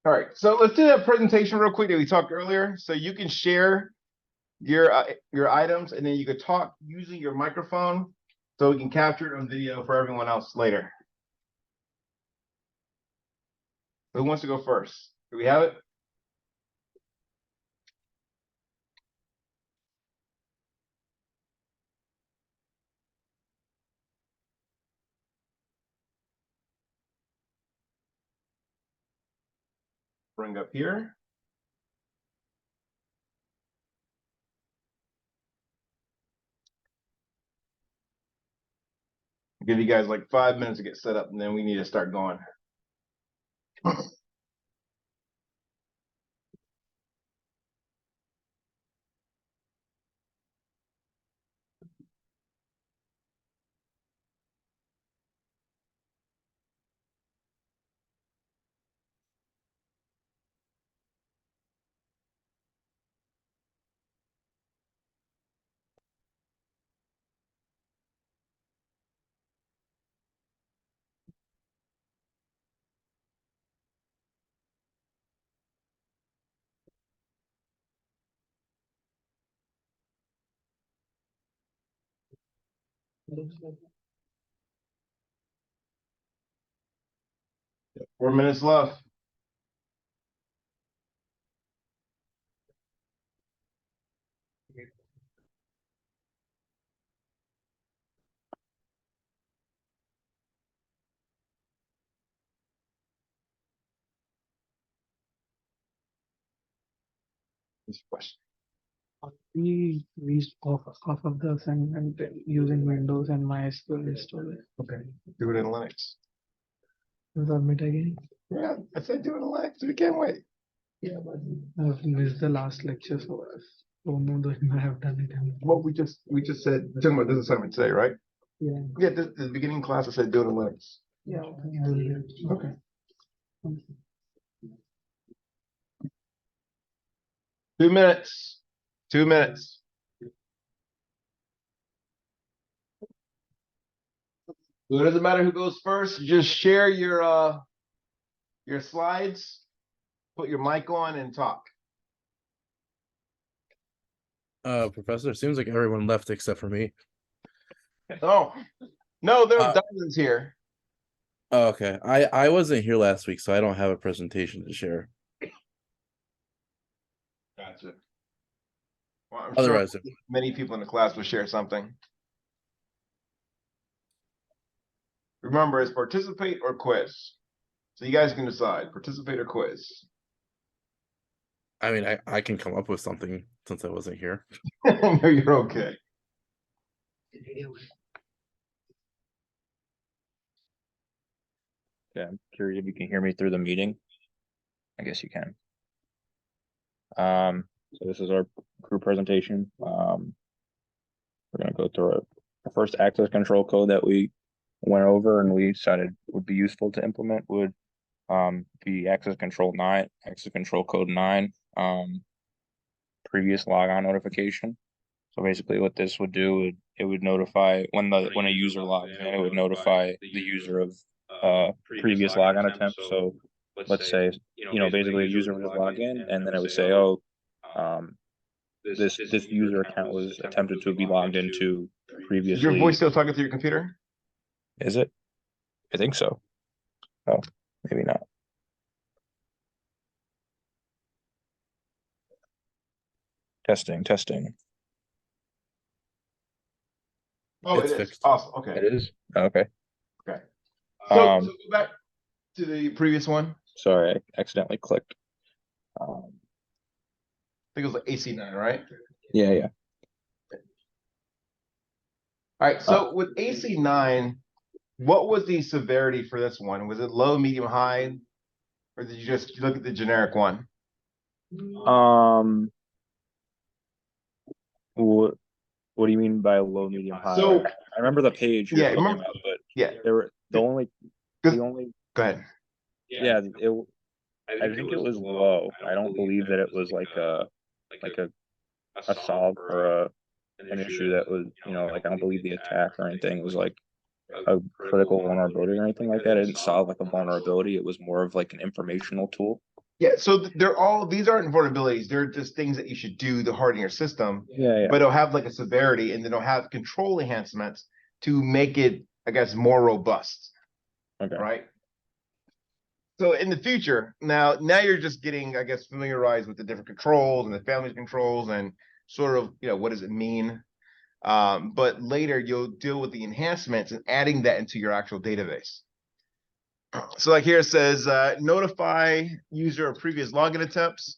All right, so let's do that presentation real quick that we talked earlier. So you can share your items and then you could talk using your microphone so we can capture it on video for everyone else later. Who wants to go first? Do we have it? Bring up here. Give you guys like 5 minutes to get set up and then we need to start going. Looks 4 minutes left. This question. We off of the and using Windows and MySQL install it. Okay. Do it in Linux. Submit again. Yeah, I said do it in Linux. We can't wait. Yeah, but I've missed the last lecture, so I don't know that I have done it. Well, we just said, we're talking about this assignment today, right? Yeah, Yeah, the beginning class I said do it in Linux. yeah. Okay. I will do it. Okay. 2 minutes. 2 minutes. Well, it doesn't matter who goes first. Just share your slides, put your mic on and talk. Professor, it seems like everyone left except for me. Oh, no, there's Uh, dozens here. Oh, okay. I wasn't here last week, so I don't have a presentation to share. Gotcha. Well, I'm Otherwise, sure many people in the class will share something. Remember, it's participate or quiz. So you guys can decide, participate or quiz. I mean, I can come up with something since I wasn't here. No, you're okay. Yeah, I'm curious if you can hear me through the meeting. I guess you can. So this is our group presentation. We're gonna go through our first access control code that we went over and we decided would be useful to implement would be access control code 9, previous logon notification. So basically what this would do, it would notify when a user logs in, it would notify the user of previous logon attempt. So let's say, basically a user would just log in and then it would say, oh, this user account was attempted to be logged into Is previously. your voice still talking through your computer? Is it? I think so. Oh, maybe not. Testing. Oh, It's it is. fixed. Awesome. Okay. It is? Okay. Okay. So Um, go back to the previous one. Sorry, I accidentally clicked. I think it was like AC9, right? Yeah. All right. So with AC9, what was the severity for this one? Was it low, medium, high? Or did you just look at the generic one? What do you mean by low, medium, high? So- I remember the page you're Yeah, talking remember- about, but Yeah. there were the only Go ahead. I think it was low. I don't believe that it was like a solve or an issue that was, like I don't believe the attack or anything was like a critical vulnerability or anything like that. It didn't solve like a vulnerability. It was more of like an informational tool. Yeah, so these aren't vulnerabilities. They're just things that you should do to harden your system, Yeah. but it'll have like a severity and then it'll have control enhancements to make it, I guess, more robust, Okay. right? So in the future, now you're just getting, I guess, familiarized with the different controls and the family of controls and sort of, what does it mean? But later you'll deal with the enhancements and adding that into your actual database. So like here it says, notify user of previous login attempts.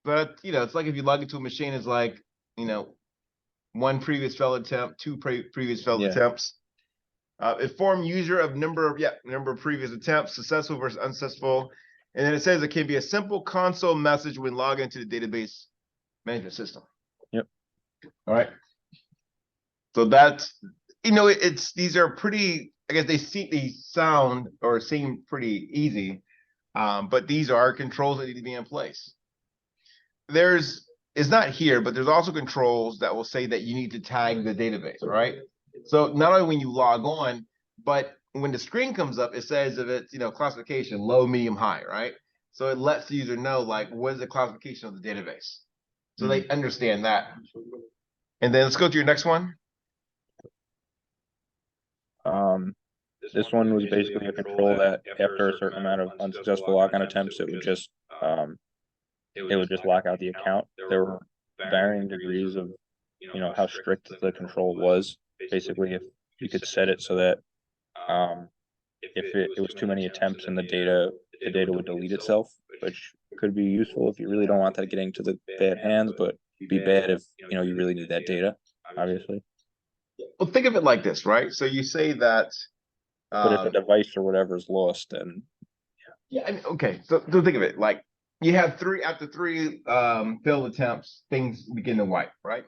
But, it's like if you log into a machine, it's like, one previous failed attempt, two previous failed Yeah. attempts. Inform user of number of previous attempts, successful versus unsuccessful. And then it says it can be a simple console message when logging into the database management system. Yep. All right. So that's, these are pretty, I guess they sound or seem pretty easy. But these are controls that need to be in place. It's not here, but there's also controls that will say that you need to tag the database, right? So not only when you log on, but when the screen comes up, it says if it's, classification, low, medium, high, right? So it lets the user know, like, what is the classification of the database? So they understand that. And then let's go to your next one. This one was basically a control that after a certain amount of unsuccessful logon attempts, it would just lock out the account. There were varying degrees of, how strict the control was. Basically, if you could set it so that, if it was too many attempts and the data would delete itself, which could be useful if you really don't want that getting to the bad hands, but be bad if, you really need that data, obviously. Well, think of it like this, right? So you say that. But if a device or whatever is lost, then. Yeah, I mean, okay. So think of it like you have after three failed attempts, things begin to wipe, right?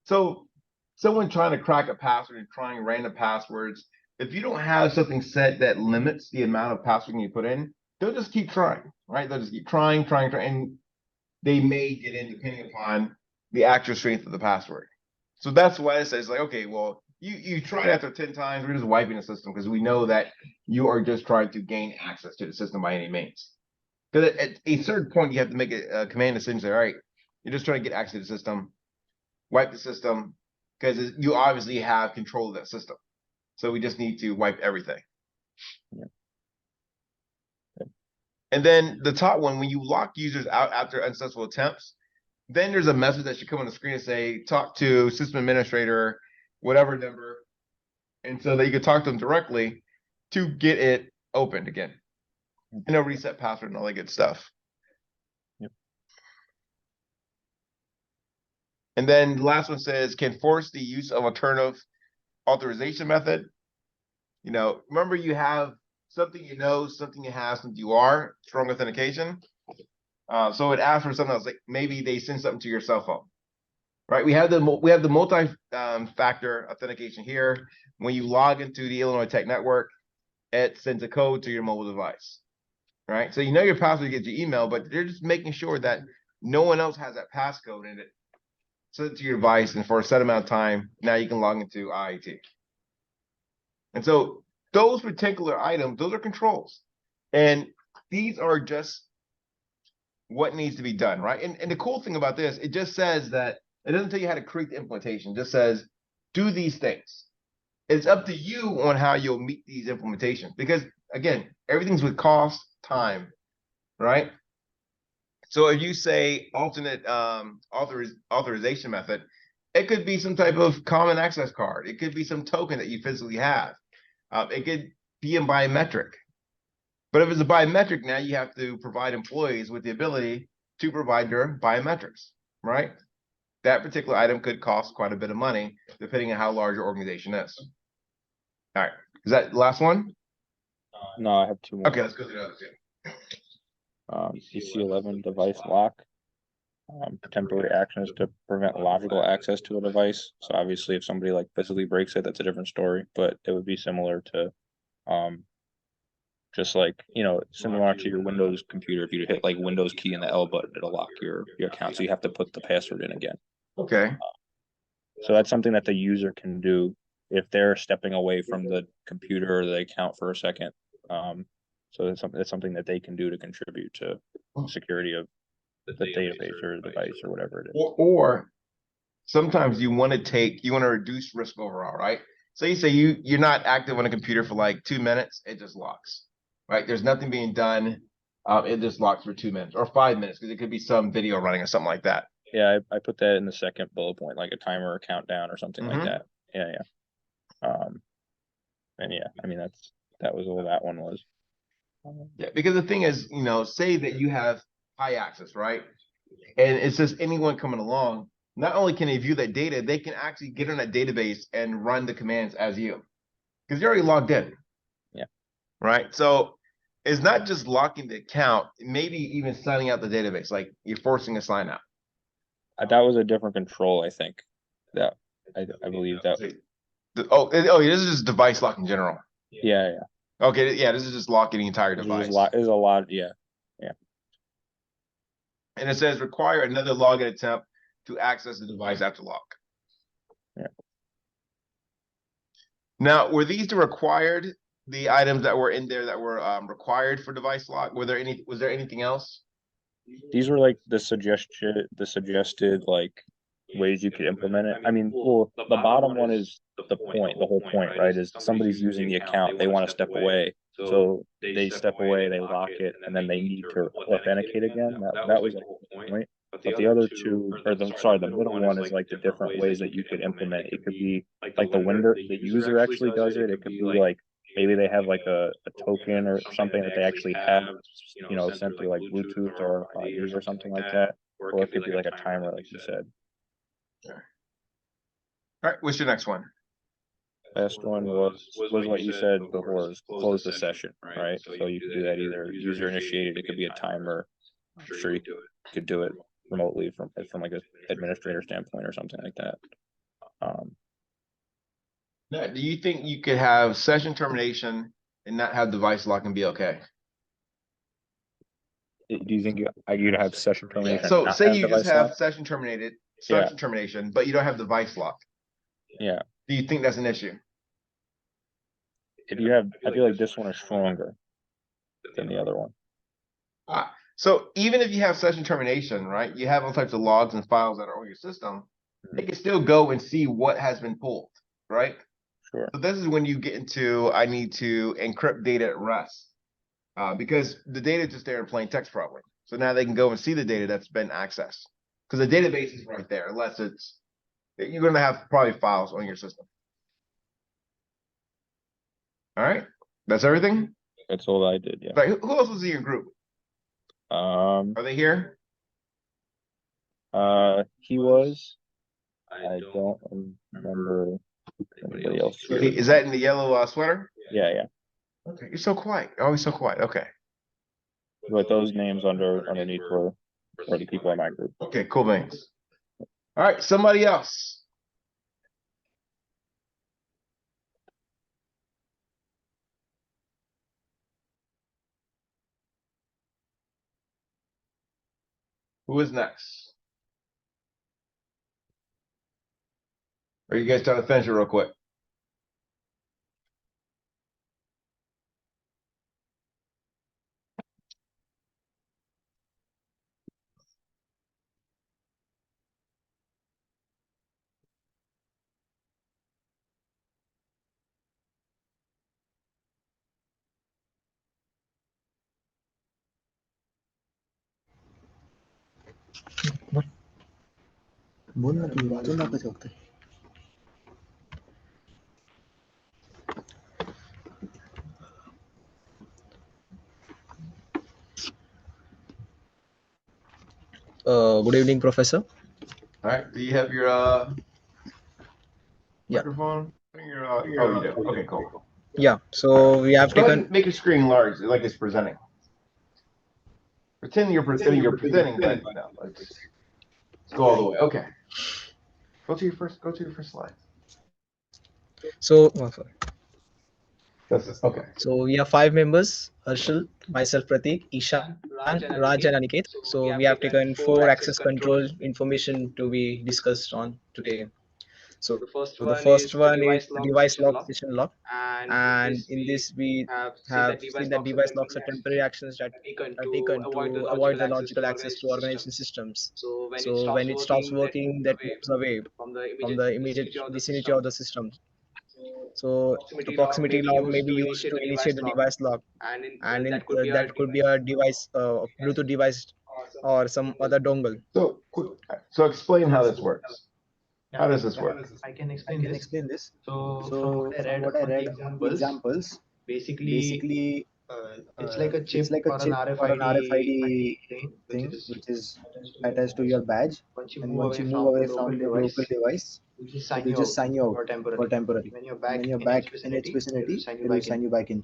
So someone trying to crack a password and trying random passwords, if you don't have something set that limits the amount of password you put in, they'll just keep trying, right? They'll just keep trying, and they may get in depending upon the actual strength of the password. So that's why it says like, okay, well, you tried after 10 times, we're just wiping the system because we know that you are just trying to gain access to the system by any means. Because at a certain point, you have to make a command decision, say, all right, you're just trying to get access to the system, wipe the system, because you obviously have control of that system. So we just need to wipe everything. Yeah. Okay. And then the top one, when you lock users out after unsuccessful attempts, then there's a message that should come on the screen and say, talk to system administrator, whatever number. And so that you can talk to them directly to get it opened again. Reset password and all that good stuff. Yep. And then the last one says, can force the use of alternative authorization method. Remember you have something something you have, something you are, strong authentication. So it asks for something else, like maybe they send something to your cell phone. Right, we have the multi-factor authentication here. When you log into the Illinois Tech Network, it sends a code to your mobile device. Right, so your password gets your email, but they're just making sure that no one else has that passcode in it. Send it to your device, and for a set amount of time, now you can log into IIT. And so those particular items, those are controls, and these are just what needs to be done, right? And the cool thing about this, it just says that. It doesn't tell you how to create the implementation. It just says, do these things. It's up to you on how you'll meet these implementations. Because, again, everything's with cost, time, right? So if you say alternate authorization method, it could be some type of common access card. It could be some token that you physically have. It could be a biometric. But if it's a biometric, now you have to provide employees with the ability to provide their biometrics, right? That particular item could cost quite a bit of money, depending on how large your organization is. All right, is that the last one? No, I have two more. Okay, let's go through the others. PC11 device lock. Temporary actions to prevent logical access to a device. So obviously, if somebody like physically breaks it, that's a different story. But it would be similar to, just like similar to your Windows computer. If you hit like Windows key and the L button, it'll lock your account. So you have to put the password in again. Okay. So that's something that the user can do if they're stepping away from the computer or the account for a second. So that's something that they can do to contribute to security of the database or device or whatever it is. Or sometimes you want to reduce risk overall, right? So you say you're not active on a computer for like 2 minutes, it just locks, right? There's nothing being done. It just locks for 2 minutes or 5 minutes because it could be some video running or something like that. Yeah, I put that in the second bullet point, like a timer or countdown or something Mhm. like that. Yeah, yeah. And yeah, I mean, that was all that one was. Yeah, because the thing is, say that you have high access, right? And it says anyone coming along, not only can they view that data, they can actually get on that database and run the commands as you. Because you're already logged in. Yeah. Right. So it's not just locking the account, maybe even signing out the database, like you're forcing a sign out. That was a different control, I think. That I believe that. Oh, this is just device lock in general. Yeah, yeah. Okay, yeah, this is just locking the entire This device. is a lot. Yeah. And it says require another login attempt to access the device after lock. Yeah. Now, were these the items that were in there that were required for device lock? Was there anything else? These were like the suggested like ways you could implement it. I mean, well, the bottom one is the whole point, right? Is somebody's using the account, they want to step away. So they step away, they lock it, and then they need to authenticate again. That was the whole point. But the other two, or the middle one is like the different ways that you could implement it. It could be like the user actually does it. It could be like maybe they have like a token or something that they actually have, sent through like Bluetooth or ears or something like that. Or it could be like a timer, like you said. All right, what's your next one? Last one was what you said before, is close the session, right? So you could do that either user initiated, it could be a timer. I'm sure you could do it remotely from like an administrator standpoint or something like that. Now, do you think you could have session termination and not have device lock and be okay? Do you think you'd have session termination? So not say you just device have lock? session termination, but you don't have device lock. Yeah. Do you think that's an issue? If you have, I feel like this one is stronger than the other one. So even if you have session termination, right, you have all types of logs and files that are on your system, they can still go and see what has been pulled, right? Sure. So this is when you get into, I need to encrypt data at rest, because the data is just there in plain text probably. So now they can go and see the data that's been accessed because the database is right there, unless you're going to have probably files on your system. All right, that's everything. That's all I did. Yeah. Right, who else was in your group? Are they here? He was. I don't remember anybody else. Is that in the yellow sweater? Yeah, yeah. Okay, you're so quiet. You're always so quiet. Okay. But those names underneath were the people in my group. Okay, cool beans. All right, somebody else. Who is next? Or you guys trying to finish it real quick? बोल ना तू वाजून दाखवायचं फक्त good evening, Professor. All right, do you have your Yeah. microphone? Oh, you do. Okay, cool. Yeah, so we have Go ahead taken. and make your screen large, like it's presenting. Pretend you're presenting, but no, let's go all the way. Okay. Go to your first slide. So, oh, sorry. That's it. Okay. So we have 5 members: Harshal, myself, Pratik, Isha, Raj, and Aniket. So we have taken 4 access control information to be discussed on today. So the first one is the device lock session lock, and in this we have seen that device locks are temporary actions that are taken to avoid the logical access to organization systems. So when it stops working, that moves away from the immediate vicinity of the system. So the proximity log may be used to initiate the device lock, and that could be a device, Bluetooth device, or some other dongle. So explain how this works. How does this work? I can I explain can this. explain this. So from So what I from read what I on the read, the examples, examples, basically basically, it's like a chip it's like a or an chip or an RFID RFID thing, which thing is which is attached attached to to your your badge. badge. Once you And move once away you move from the away local from the device, local device, it will just it sign will you just out sign you for out for temporary. temporary. When you're When back you're in its back in its vicinity, it will vicinity, sign you it will back in. sign you back in.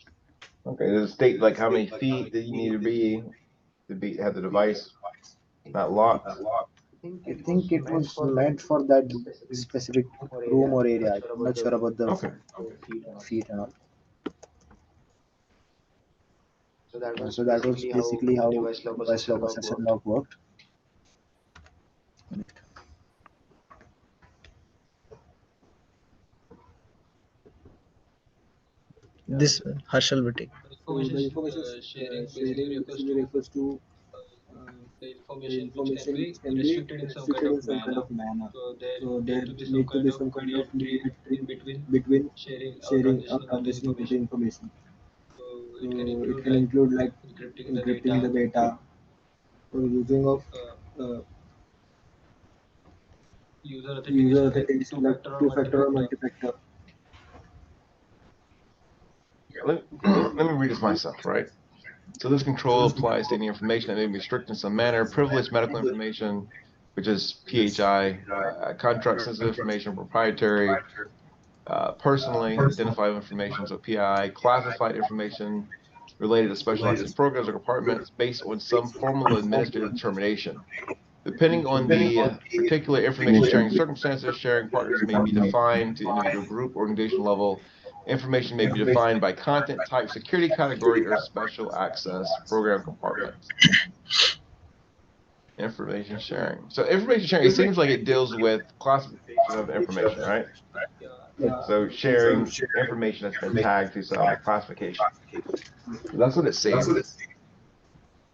Okay, does it state like how many feet that you need to be have the device not locked? I think it was meant for that specific room or area. I'm not sure about the Okay. feet and all. So So that that was was basically the how device lock or device session lock or lock session worked. lock worked. This Harshal will take. So the information sharing basically refers to the information which can be restricted in some kind of manner. So there need to be some kind of mediation between sharing or conditioning of the information. So it can include like encrypting the data or using of uh, user authentication like two-factor or multi-factor. Let me read this myself, right? So this control applies to any information that may be restricted in some manner, privileged medical information, which is PHI, contract sensitive information, proprietary, personally identifiable information, so PII, classified information related to specialized programs or departments based on some formal administrative determination. Depending on the particular information sharing circumstances, sharing partners may be defined to individual group, organization level. Information may be defined by content type, security category, or special access program compartment. Information sharing. So information sharing, it seems like it deals with classification of information, right? So sharing information that's been tagged to some classification. That's what it seems.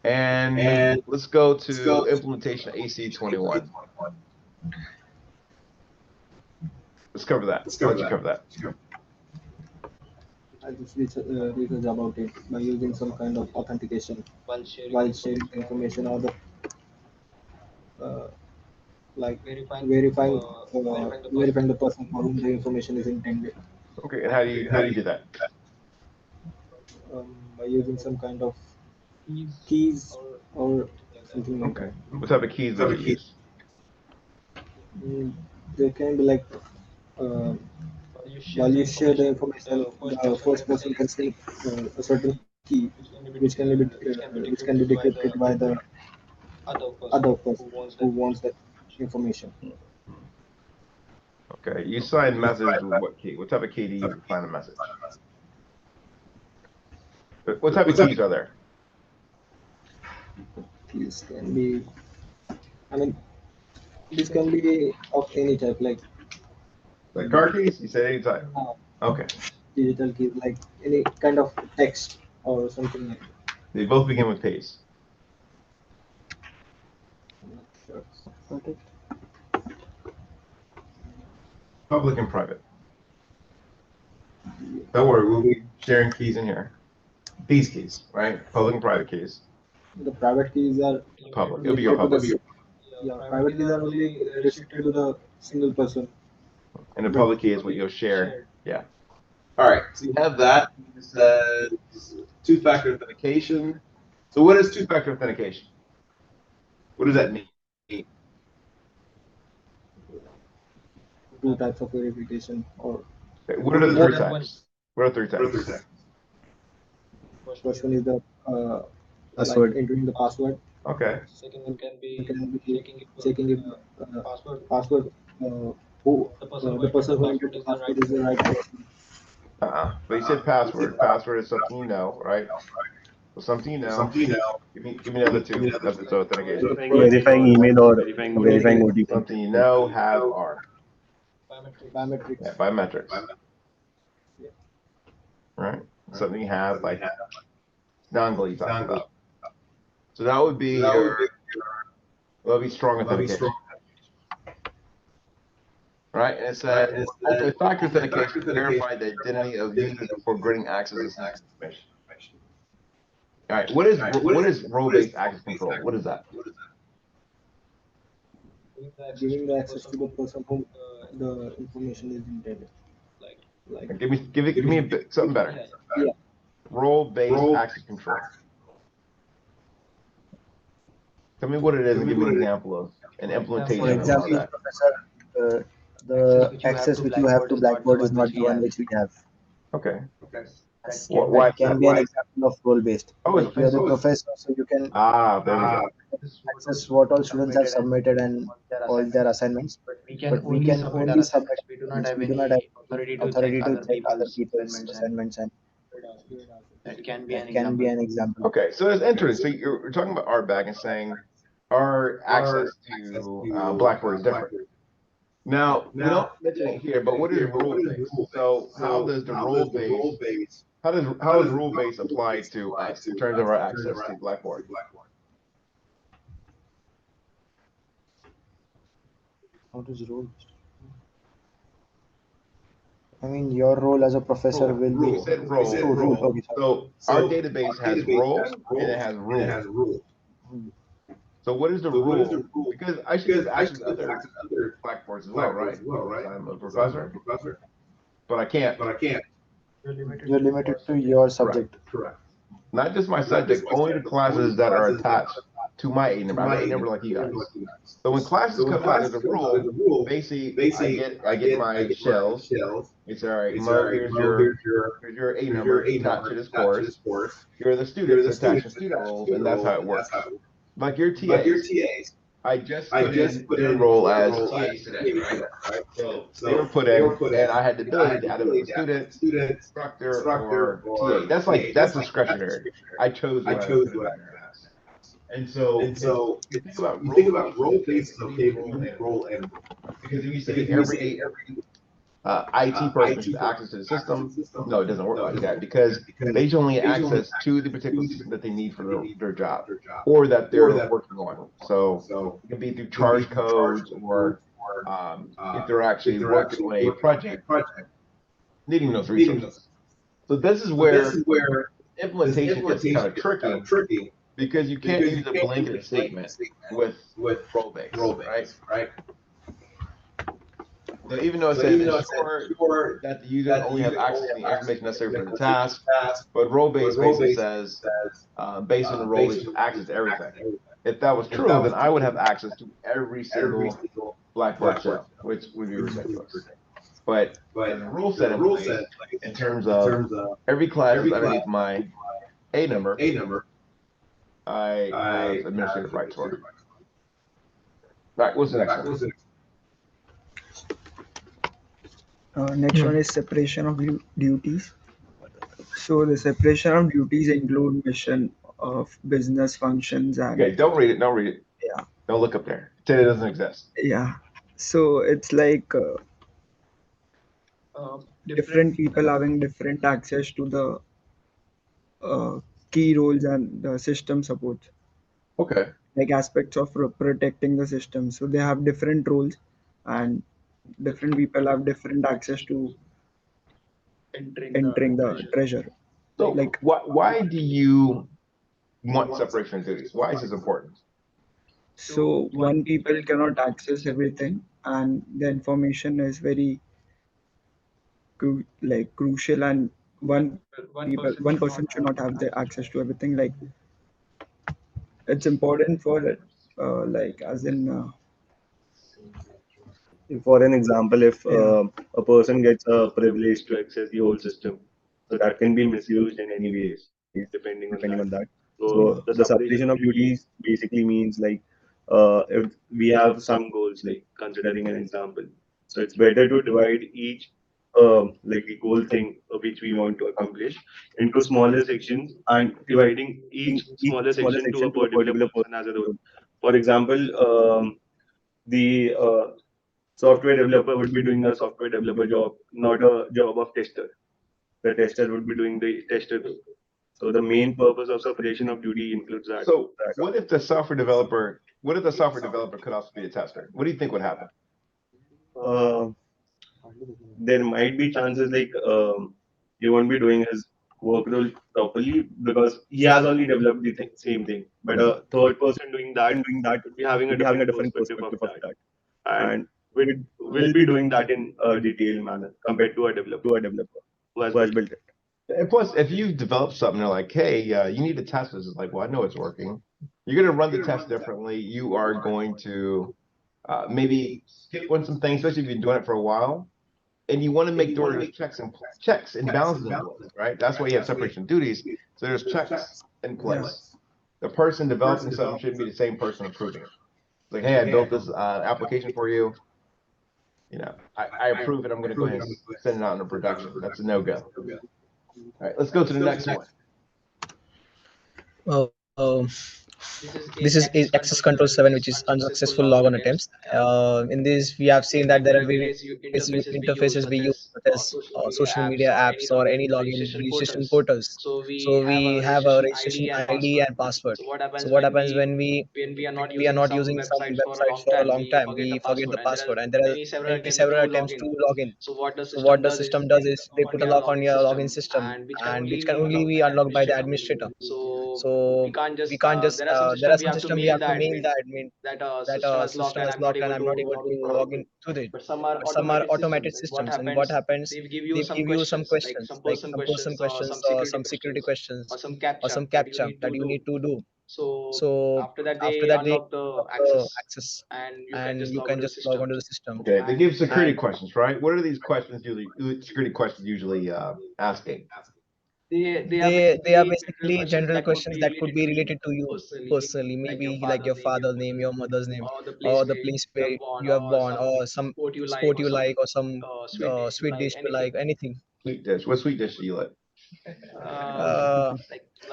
And let's go to implementation of AC21. Let's cover that. Why don't you cover that? I just research about it by using some kind of authentication while sharing information or the like verifying the person for whom the information is intended, Okay, and how do you do that? by using some kind of keys or something like Okay. that. What type of keys would you use? They can be like uh, while you share the information, the first person can say a certain key, which can be decrypted by the other person who wants that information. Okay, you sign message with what key? What type of key do you use to sign a message? What type of keys are there? Keys can be, I mean, this can be of any type, like Like car keys? You said any type. Okay. digital keys, like any kind of text or something like that. They both begin with P's. I'm not sure about it. Public and private. Don't worry, we'll be sharing keys in here. These keys, right? Public and private keys. The private keys are Public. It'll be your public. private keys are only restricted to the single person. And the public key is what you'll share. Yeah. All right. So you have that. It says two-factor authentication. So what is two-factor authentication? What does that mean? Two types of verification, or Okay, what are the three types? What are three types? first one is the Password. like entering the password. Okay. Second one can be checking if password who the person who entered the password is the right person. But you said password. Password is something you know, right? So something you know. Give me the other two methods of authentication. Verifying email or verifying OTP. Something you know, have, are. Biometrics. Yeah, biometrics. Right? Something you have, like dongle you talked about. So that would be your, that would be strong authentication. right? And it says multi-factor authentication to verify the identity of users before granting access to system information. All right, what is role-based access control? What is that? Giving the access to the person whom the information is intended. Like Give me a bit, something better. Yeah. Role-based access control. Tell me what it is and give me an example of an implementation for of all example, that. Professor, the access which you have to Blackboard is not the one which we have. Okay. Yes. Why It can be an example of role-based. Oh, Like you are the professor, so you can there we go. access what all students have submitted and all their assignments. But we can only submit assignments. We do not have authority to check other people's assignments, and That can be that an can be example. an example. Okay, so it's interesting. So you're talking about RBAC and saying our access to Blackboard is different. Now, we don't mention it here, but what is rule-based? So how does the rule-based, how does rule-based apply to us in terms of our access to Blackboard? What is role? I mean, your role as a professor will be. You said role. Okay, sorry. So our database has role and it has rule. So what is the rule? Because I should have access to other Blackboards as well, right? I'm a professor, but I can't. You're limited to your subject. Not just my subject, only the classes that are attached to my A number. I have an A number like you guys. So when classes come out as a rule, basically I get my shells. It's all right, Mo, here's your A number attached to this course. Here are the students attached to student roles, and that's how it works. Like your TAs, I just put in their role as TAs today, right? So they were put in, and I had the ability to add them as a student, instructor, or TA. That's discretionary. I chose what I put in there. And so you think about role-based, it's okay, but you need role and because if you say every IT person should access to the system, no, it doesn't work like that because they should only access to the particular system that they need for their job or that they're working on. So it can be through charge codes or if they're actually working on a project, needing those resources. So this is where implementation gets kind of tricky because you can't use a blanket statement with role-based, right? So even though it says ensure that the user only have access to the information necessary for the task, but role-based basically says based on the role they should access everything. If that was true, then I would have access to every single Blackboard shell, which would be ridiculous. But the rule set in place in terms of every class is underneath my A number, I have administrative rights for it. All right, what's the next one? Next one is separation of duties. So the separation of duties include mission of business functions and Okay, don't read it. Don't read it. Yeah. Don't look up there. Say it doesn't exist. yeah. So it's like different people having different access to the key roles and the system support, Okay. like aspects of protecting the system. So they have different roles, and different people have different access to entering the treasure. So Like why do you want separation of duties? Why is this important? so one people cannot access everything, and the information is very crucial, and one person should not have the access to everything. Like it's important for like as in For an example, if a person gets a privilege to access the whole system, so that can be misused in any ways, depending on that. So the separation of duties basically means like if we have some goals, like considering an example, so it's better to divide each like the goal thing which we want to accomplish into smaller sections and dividing each smaller section to a particular person as a role. For example, the software developer would be doing a software developer job, not a job of tester. The tester would be doing the tester job. So the main purpose of separation of duty includes that. So what if the software developer could also be a tester? What do you think would happen? there might be chances like he won't be doing his work role properly because he has already developed the same thing. But a third person doing that would be having a different perspective of that, and will be doing that in a detailed manner compared to a developer who has built it. And plus, if you've developed something, they're like, hey, you need to test this. It's like, well, I know it's working. You're going to run the test differently. You are going to maybe skip on some things, especially if you've been doing it for a while. And you want to make sure there's checks and balances in place, right? That's why you have separation of duties. So there's checks in place. The person developing something shouldn't be the same person approving it. It's like, hey, I built this application for you. You know, I approve it. I'm going to go ahead and send it out into production. That's a no-go. All right, let's go to the next one. This is access control 7, which is unsuccessful logon attempts. In this, we have seen that there are various interfaces we use, such as social media apps or any login registration portals. So we have a registration ID and password. So what happens when we are not using some websites for a long time? We forget the password, and there are several attempts to log in. So what the system does is they put a lock on your login system, and which can only be unlocked by the administrator. So we can't just there are some system we have to mail the admin that system is locked and I'm not able to log in to it. But some are automated systems, and what happens? They give you some questions, like some person questions or some security questions or some captcha that you need to do. So after that they unlock the access, and you can just log onto the system. Okay, they give security questions, right? What are these questions security questions usually asking? They are basically general questions that could be related to you personally, maybe like your father's name, your mother's name, or the place where you are born, or some sport you like, or some sweet dish you like, anything. Sweet dish. What sweet dish do you like?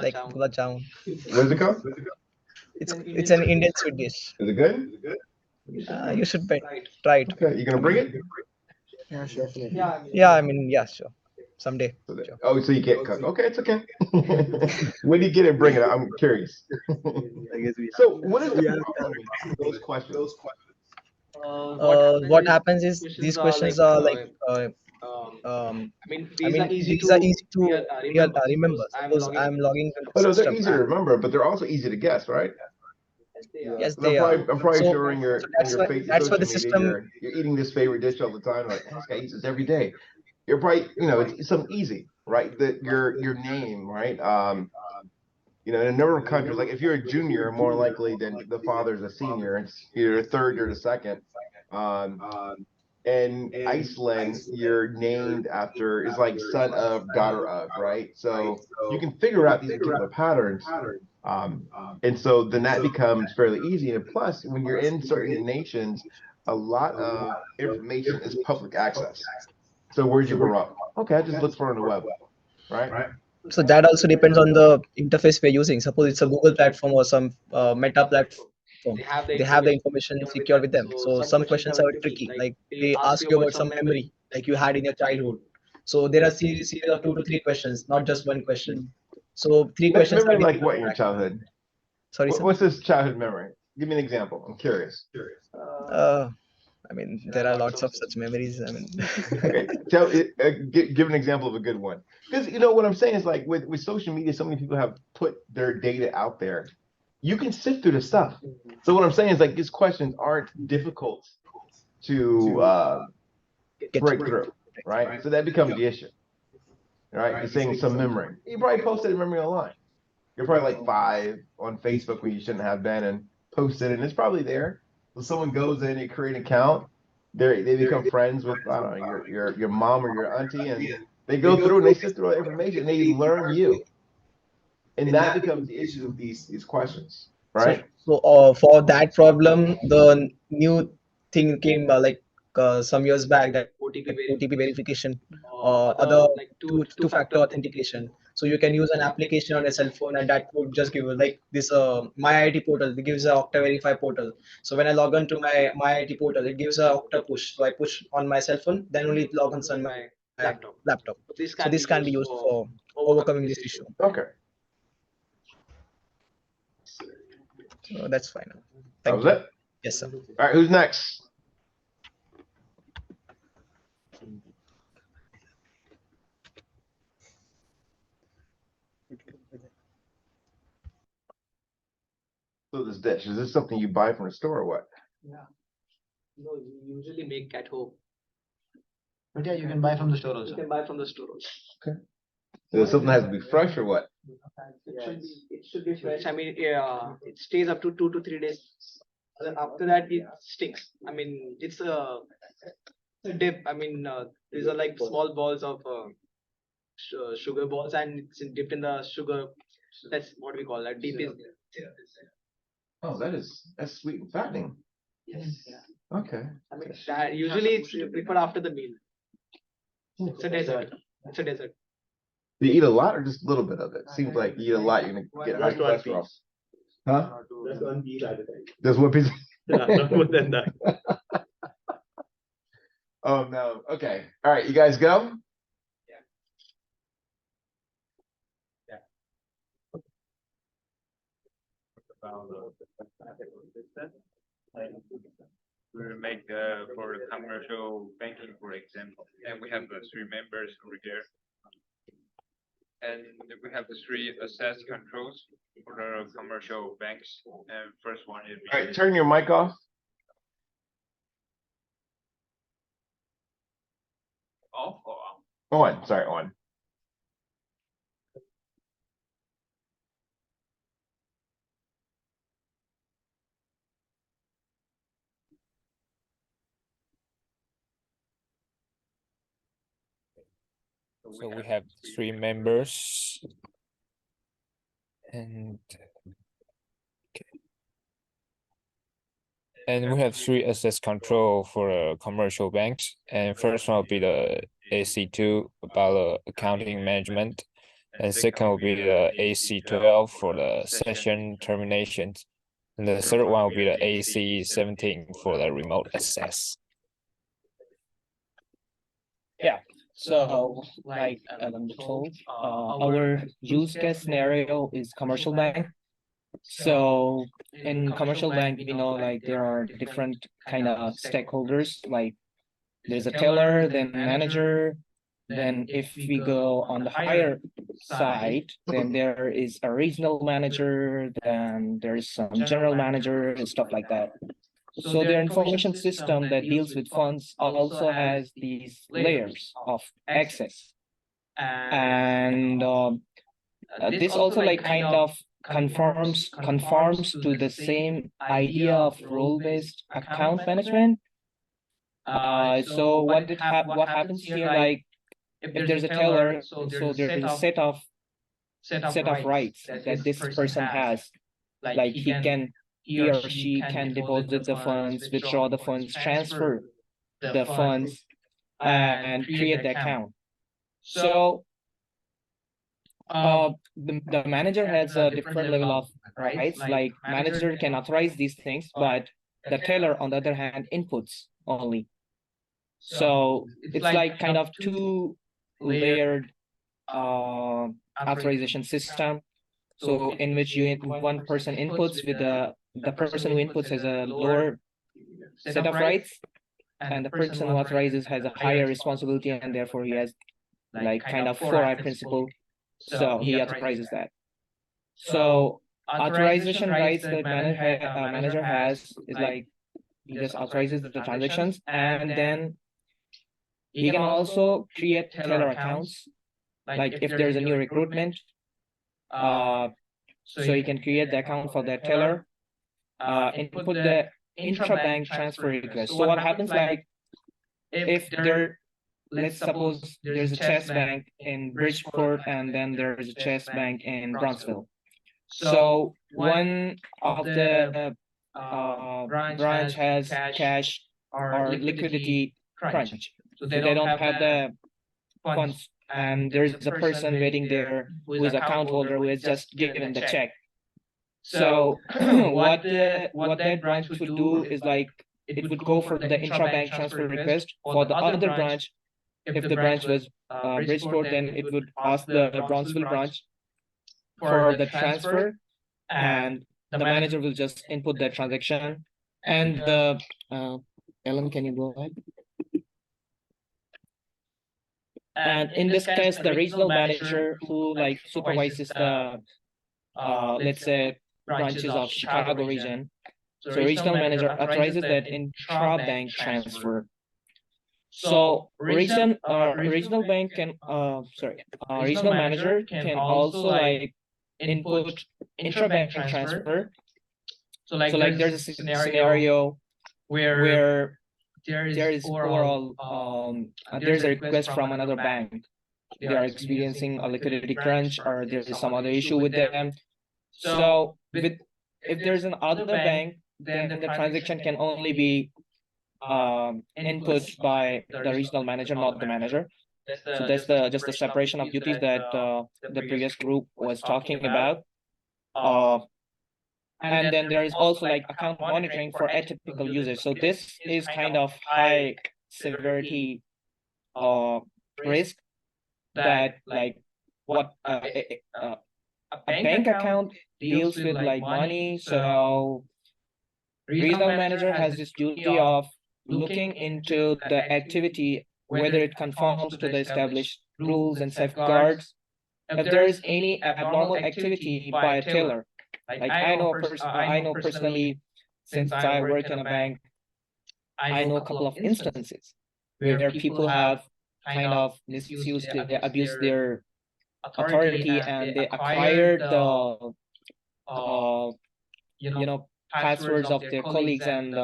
Like gulab jamun. What is it called? It's an Indian sweet dish. Is it good? You should try it. Okay, you gonna bring it? Yeah, sure. Yeah, I mean, yeah, sure. Someday. Sure. Oh, so you can't cook. Okay, it's okay. When you get it, bring it. I'm curious. I guess we So what is the problem with those questions? What happens is these questions are like I mean these are easy to remember. Suppose I'm logging into Oh the no, they're system. easy to remember, but they're also easy to guess, right? Yes, they are. I'm probably So sure in your that's why social the media, system. you're eating this favorite dish all the time. Like, this guy eats this every day. You're probably, it's something easy, right? That your name, right? In a number of countries, like if you're a junior, more likely than the father's a senior. It's you're a third, you're the second. In Iceland, you're named after is like son of, daughter of, right? So you can figure out these particular patterns. And so then that becomes fairly easy. And plus, when you're in certain nations, a lot of information is public access. So where'd you grow up? Okay, I just looked for it on the web, right? So that also depends on the interface we're using. Suppose it's a Google platform or some Meta platform. They have the information secure with them. So some questions are tricky, like they ask you about some memory like you had in your childhood. So there are series of 2 to 3 questions, not just one question. So 3 questions are Memory like difficult what in to your crack. childhood? Sorry, sir. What's this childhood memory? Give me an example. I'm curious. I mean, there are lots of such memories. I mean, Okay, give an example of a good one. Because what I'm saying is like with social media, so many people have put their data out there. You can sift through the stuff. So what I'm saying is like these questions aren't difficult to break through, right? So that becomes the issue, right? You're saying some memory. You probably posted a memory online. You're probably like 5 on Facebook when you shouldn't have been, and posted, and it's probably there. So someone goes in, they create an account, they become friends with, I don't know, your mom or your auntie, and they go through and they sift through all the information, and they learn you. And that becomes the issue with these questions, right? So for that problem, the new thing came like some years back, that OTP verification or other two-factor authentication. So you can use an application on a cell phone, and that would just give you like this My IIT portal. It gives a Okta Verify portal. So when I log on to my IIT portal, it gives a Okta push. So I push on my cell phone, then only it logs on my laptop. So this can be used for overcoming this issue. Okay. So that's fine. That was it? Yes, sir. All right, who's next? So this dish, is this something you buy from the store or what? Yeah. No, you usually make at home. But yeah, you can buy from the store You also. can buy from the store also. Is it something that has to be fresh or what? It should be fresh. I mean, yeah, it stays up to 2 to 3 days. Then after that, it stinks. I mean, it's a dip. I mean, these are like small balls of sugar balls, and it's dipped in the sugar. That's what we call that. Deep is. Oh, that's sweet and fattening. Yes. Okay. I mean, that usually it's prepared after the meal. It's a dessert. It's a dessert. Do you eat a lot or just a little bit of it? Seems like you eat a lot, you're gonna get high Just one cholesterol. piece. Huh? Just one piece at a time. There's one piece. Not more than that. Oh no. Okay. All right. You guys go. We make for the commercial banking, for example, and we have the 3 members over there. And we have the 3 access controls for the commercial banks. And first one is All right. Turn your mic off. off or on? On. Sorry. On. So we have 3 members. And we have 3 access control for commercial banks. And first one will be the AC2 about accounting management. And second will be the AC12 for the session terminations. And the third one will be the AC17 for the remote access. Yeah. So, like Adam told, our use case scenario is commercial bank. So in commercial bank, we know like there are different kind of stakeholders. Like there's a teller, then manager. Then if we go on the higher side, then there is a regional manager. Then there's some general manager and stuff like that. So their information system that deals with funds also has these layers of access. And this also like kind of conforms to the same idea of role-based account management. So what happens here, like if there's a teller, so there's a set of rights that this person has. Like he or she can deposit the funds, withdraw the funds, transfer the funds, and create the account. So the manager has a different level of rights. Like manager can authorize these things, but the teller, on the other hand, inputs only. So it's like kind of 2-layered authorization system. So in which one person inputs with the person who inputs has a lower set of rights, and the person who authorizes has a higher responsibility, and therefore he has like kind of 4I principle. So he authorizes that. So authorization rights that manager has is like he just authorizes the transactions, and then he can also create teller accounts. Like if there's a new recruitment, so you can create the account for that teller, input the intra-bank transfer request. So what happens, like if let's suppose there's a Chase Bank in Bridgeport and then there's a Chase Bank in Bronxville. So one of the branch has cash or liquidity crunch. So they don't have the funds, and there's a person waiting there who is account holder who has just given the check. So what that branch would do is like it would go for the intra-bank transfer request for the other branch. If the branch was Bridgeport, then it would ask the Bronxville branch for the transfer, and the manager will just input that transaction. And the Ellen, can you go ahead? And in this case, the regional manager who like supervises the let's say branches of Chicago region. So regional manager authorizes that intra-bank transfer. So regional bank can regional manager can also like input intra-bank transfer. So like there's a scenario where there is overall there's a request from another bank. They are experiencing a liquidity crunch or there is some other issue with them. So if there's an other bank, then the transaction can only be input by the regional manager, not the manager. So that's just the separation of duties that the previous group was talking about. And then there is also like account monitoring for atypical users. So this is kind of high severity risk that like what a bank account deals with like money. So regional manager has this duty of looking into the activity, whether it conforms to the established rules and safeguards. If there is any abnormal activity by a teller, like I know personally, since I work in a bank, I know a couple of instances where people have kind of misused, they abused their authority and they acquired the passwords of their colleagues and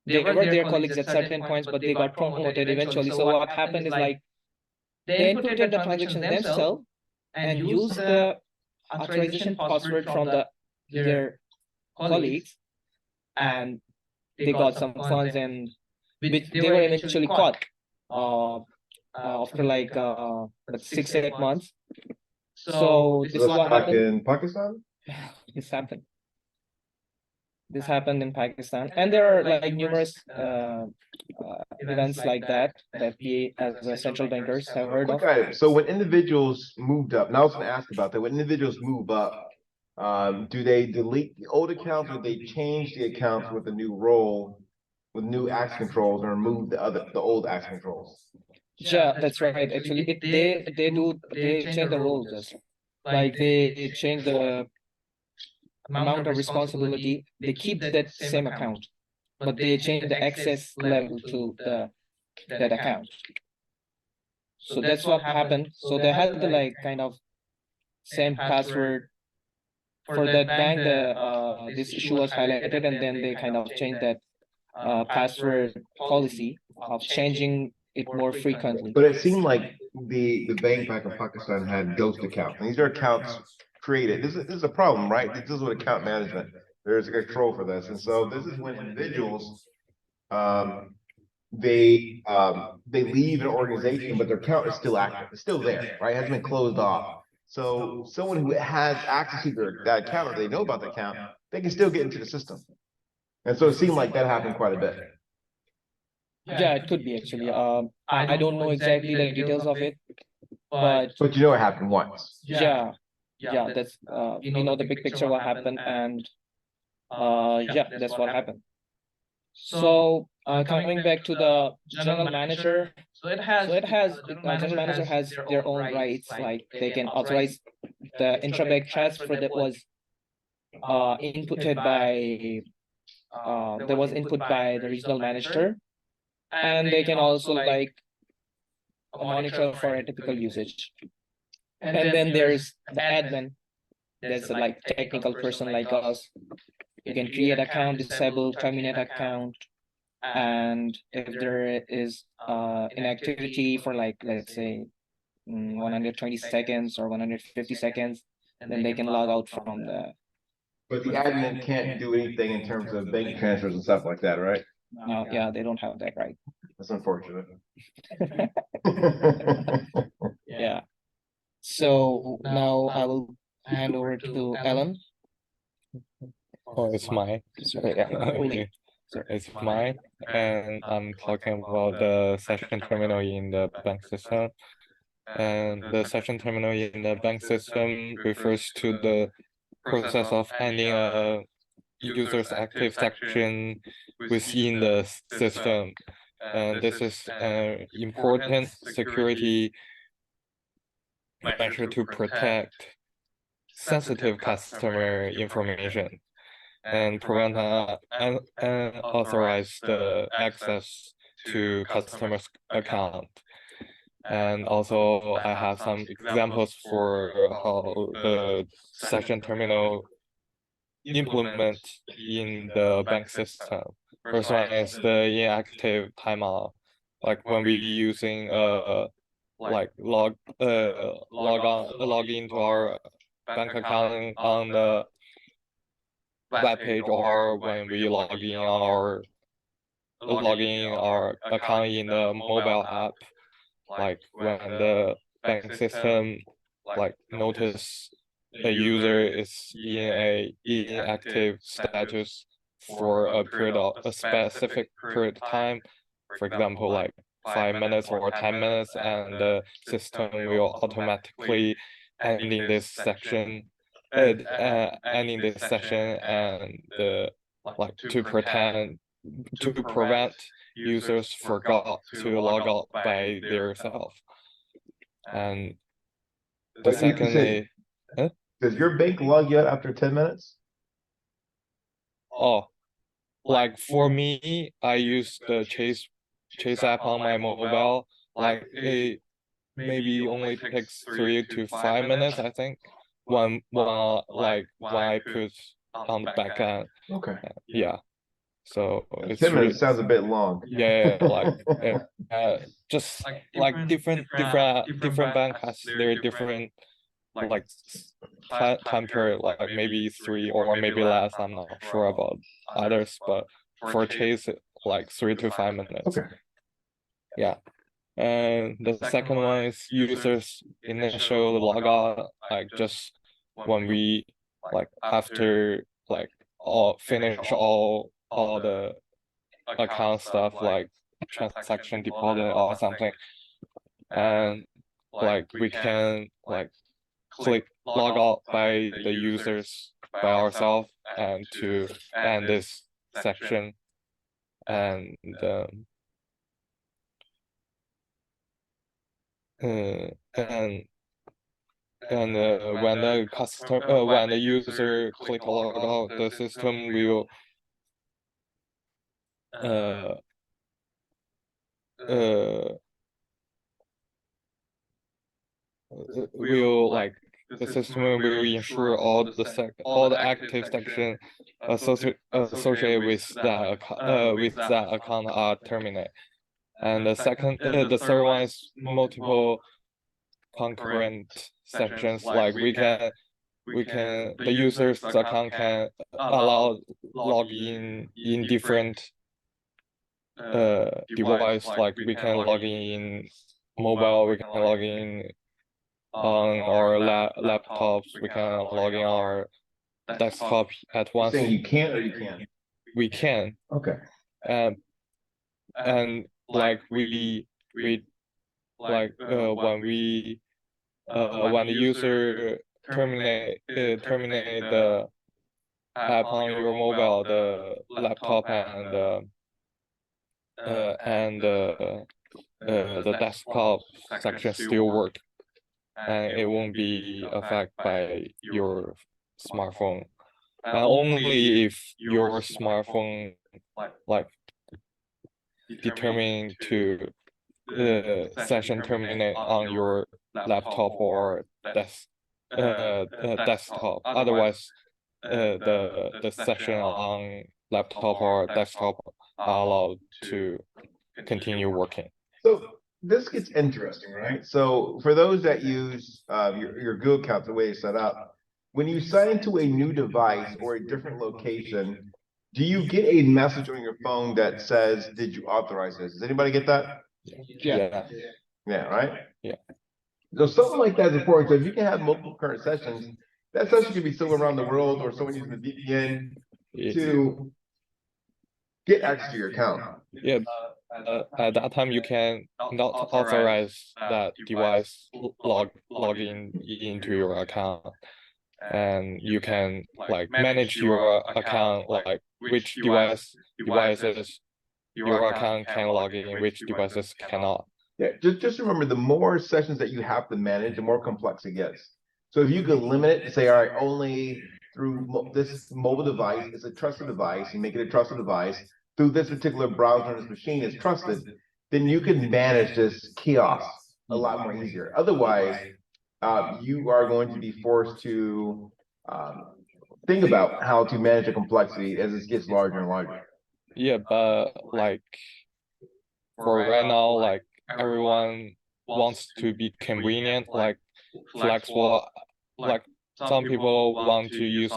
they were their colleagues at certain points, but they got promoted eventually. So what happened is like they inputted the transactions themselves and used the authorization password from their colleagues, and they got some funds and which they were eventually caught after like 6-8 months. So this is what back happened. in Pakistan. This happened in Pakistan, and there are like numerous events like that we as central bankers have heard of. Okay, so when individuals moved up, and I was going to ask about that. When individuals move up, do they delete the old accounts, or they change the accounts with a new role, with new access controls, and remove the old access controls? Yeah, that's right. Actually, they change the roles. Like they change the amount of responsibility. They keep that same account, but they change the access level to that account. So that's what happened. So they had the like kind of same password for that bank. This issue was highlighted, and then they kind of changed that password policy of changing it more frequently. But it seemed like the bank back in Pakistan had ghost accounts, and these are accounts created. This is a problem, right? This is with account management. There's a control for this, and so this is when individuals they leave an organization, but their account is still active. It's still there, right? It hasn't been closed off. So someone who has access to that account, or they know about the account, they can still get into the system. And so it seemed like that happened quite a bit. Yeah, it could be actually. I don't know exactly the details of it, but you know it happened once. Yeah, that's we know the big picture what happened, and yeah, that's what happened. So coming back to the general manager, the general manager has their own rights, like they can authorize the intra-bank transfer that was input by the regional manager, and they can also like monitor for atypical usage. And then there's the admin. That's like technical person like us. You can create account, disable, terminate account, and if there is inactivity for like, let's say 120 seconds or 150 seconds, then they can log out from the. But the admin can't do anything in terms of bank transfers and stuff like that, right? No, yeah, they don't have that right. That's unfortunate. Yeah. So now I will hand over to Alan. Oh, it's mine. Sorry, yeah. Okay. So it's mine, and I'm talking about the session terminal in the bank system. And the session terminal in the bank system refers to the process of ending a user's active section within the system. And this is an important security measure to protect sensitive customer information and prevent unauthorized access to customers' account. And also I have some examples for how the session terminal implement in the bank system. First one is the inactive timeout. Like when we using like log into our bank account on the web page, or when we log in our account in the mobile app, like when the bank system like notice a user is in a inactive status for a specific period of time, for example, like 5 minutes or 10 minutes, and the system will automatically ending this session and like to prevent users forgot to log out by themselves. And But you can secondly, Does your bank log you out after 10 minutes? oh, like for me, I use the Chase app on my mobile. Like it maybe only takes 3 to 5 minutes, I think. When I put on the back end. Okay. Yeah. So it's 10 minutes sounds a bit long. Yeah, just like different bank has their different like time period, like maybe 3 or maybe less. I'm not sure about others, but for Chase, like 3 to 5 minutes. Okay. Yeah. And the second one is users initial logout, like just when we like after like finish all the account stuff, like transaction deposit or something, and like we can like click log out by the users by ourselves and to end this section. And when the customer when the user click log out, the system will like the system will ensure all the active section associated with that account are terminated. And the third one is multiple concurrent sections. Like the user's account can allow log in different device. Like we can log in mobile, we can log in on our laptops, we can log in our desktop at once. Saying you can't or you can? We can. Okay. And like we like when the user terminate the app on your mobile, the laptop and the desktop section still work, and it won't be affected by your smartphone. And only if your smartphone like determined to session terminate on your laptop or desktop. Otherwise, the session on laptop or desktop are allowed to continue working. So this gets interesting, right? So for those that use your Google account the way it's set up, when you sign into a new device or a different location, do you get a message on your phone that says, "Did you authorize this?" Does anybody get that? Yeah. Yeah, right? Yeah. So something like that is important. So if you can have multiple current sessions, that session could be somewhere around the world, or someone using the VPN to get access to your account. Yeah. At that time, you can not authorize that device logging into your account, and you can like manage your account, like which devices your account can log in, which devices cannot. Yeah, just remember, the more sessions that you have to manage, the more complex it gets. So if you could limit it, say, all right, only through this mobile device, it's a trusted device, you make it a trusted device, through this particular browser on this machine is trusted, then you can manage this kiosk a lot more easier. Otherwise, you are going to be forced to think about how to manage the complexity as it gets larger and larger. Yeah, but like for right now, like everyone wants to be convenient, like flexible. Like some people want to use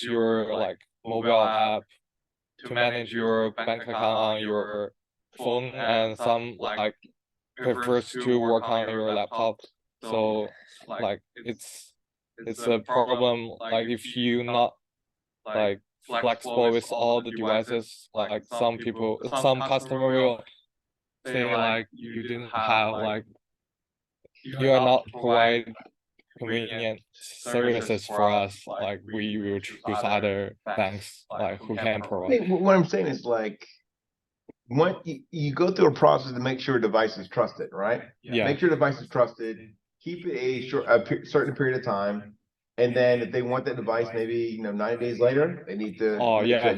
your like mobile app to manage your bank account on your phone, and some like prefers to work on your laptop. So like it's a problem. Like if you not like flexible with all the devices, like some customer will say like you didn't have like you are not provide convenient services for us. Like we will choose other banks like who can I provide. think what I'm saying is like, you go through a process to make sure a device is trusted, right? Yeah. Make sure the device is trusted, keep it a certain period of time. And then if they want that device, maybe 90 days later, they need to. Oh yeah,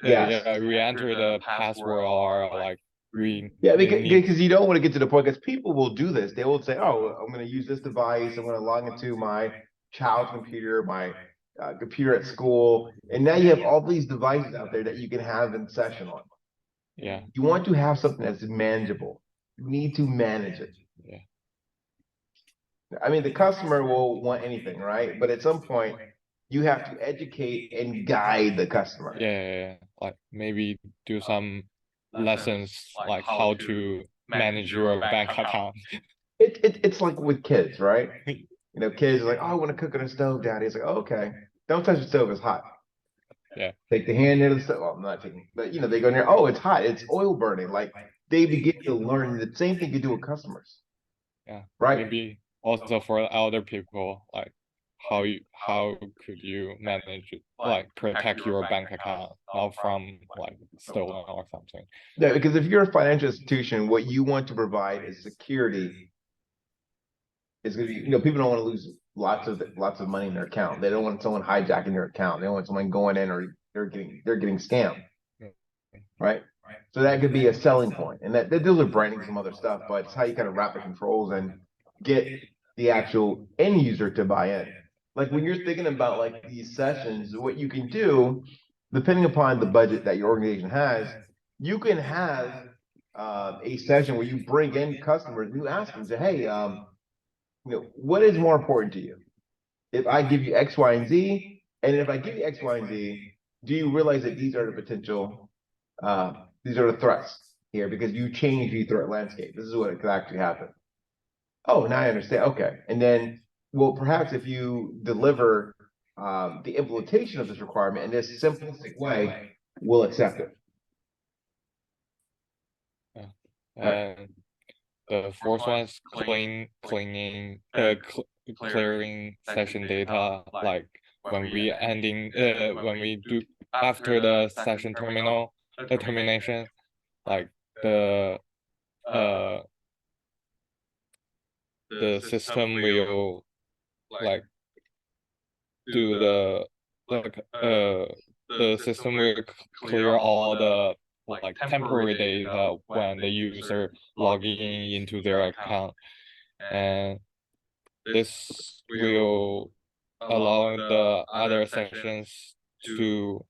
Yes. re-enter the password or like Yeah, because you don't want to get to the point, because people will do this. They will say, oh, I'm going to use this device. I'm going to log into my child's computer, my computer at school. And now you have all these devices out there that you can have in session on. Yeah. You want to have something that's manageable. You need to manage it. Yeah. I mean, the customer will want anything, right? But at some point, you have to educate and guide the customer. Yeah. Like maybe do some lessons like how to manage your bank account. It's like with kids, right? Kids are like, oh, I want to cook on a stove, Daddy. It's like, oh, okay, don't touch the stove, it's hot. Yeah. Take the hand near the stove. Well, I'm not taking, but they go near, oh, it's hot, it's oil burning. Like they begin to learn the same thing you do with customers. Yeah. Right. Maybe also for elder people, like how could you manage it, like protect your bank account not from like stolen or something? Yeah, because if you're a financial institution, what you want to provide is security. It's gonna be, people don't want to lose lots of money in their account. They don't want someone hijacking their account. They don't want someone going in or they're getting scammed. Right. So that could be a selling point. And that those are branding some other stuff, but it's how you kind of wrap the controls and get the actual end user to buy in. Like when you're thinking about like these sessions, what you can do, depending upon the budget that your organization has, you can have a session where you bring in customers and you ask them, say, hey, what is more important to you? If I give you X, Y, and Z, and if I give you X, Y, and Z, do you realize that these are the potential, these are the threats here, because you change the threat landscape. This is what could actually happen. Oh, now I understand. Okay. And then, well, perhaps if you deliver the implementation of this requirement in this simplistic way, we'll accept it. And the fourth one is clearing session data, like when we do after the session termination, like the system will like do the system will clear all the like temporary data when the user logging into their account, and this will allow the other sections to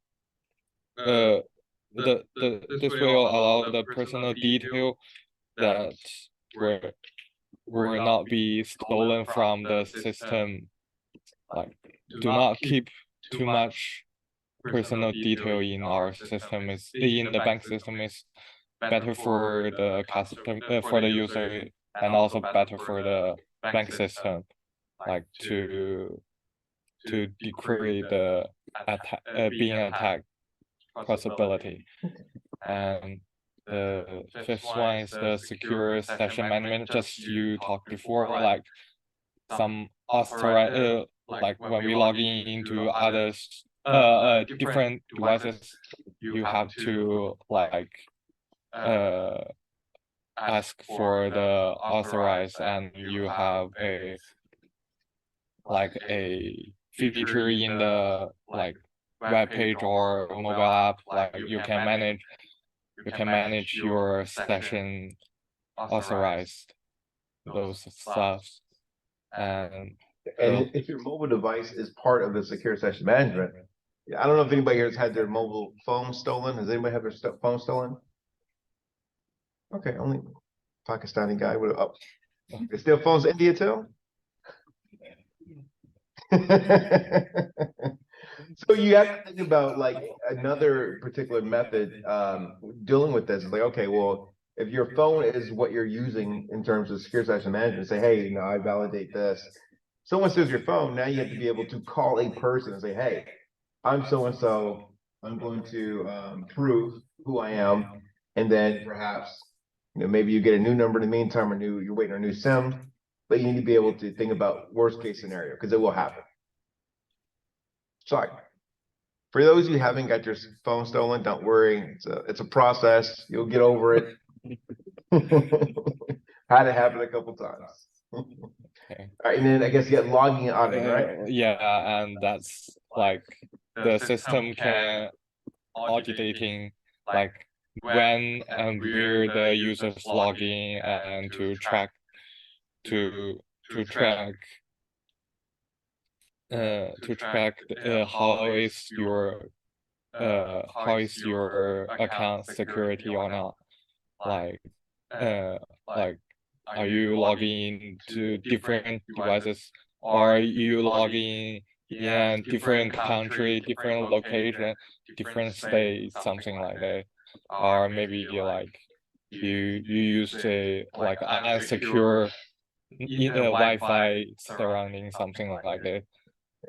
this will allow the personal detail that will not be stolen from the system. Like do not keep too much personal detail in our system is in the bank system is better for the customer for the user, and also better for the bank system, like to decrease the being attacked possibility. And the fifth one is the secure session management. Just you talked before, like some authorize like when we log in into others different devices, you have to like ask for the authorize, and you have a like a feature in the like web page or mobile app, like you can manage your session authorized those stuff. And And if your mobile device is part of the secure session management, I don't know if anybody here has had their mobile phone stolen. Has anybody had their phone stolen? Okay, only Pakistani guy would have. They steal phones in India too. So you have to think about like another particular method dealing with this. It's like, okay, well, if your phone is what you're using in terms of secure session management, say, hey, I validate this. Someone steals your phone, now you have to be able to call a person and say, hey, I'm so-and-so, I'm going to prove who I am. And then perhaps, maybe you get a new number in the meantime, you're waiting on a new SIM, but you need to be able to think about worst case scenario, because it will happen. Sorry. For those who haven't got your phone stolen, don't worry. It's a process. You'll get over it. Had it happen a couple times. okay. All right, and then I guess you got logging and auditing, right? Yeah, and that's like the system can auditing like when and where the users log in and to track how is your account security or not, like are you logging to different devices, or are you logging in different country, different location, different states, something like that, or maybe like you use a like unsecure Wi-Fi surrounding, something like that.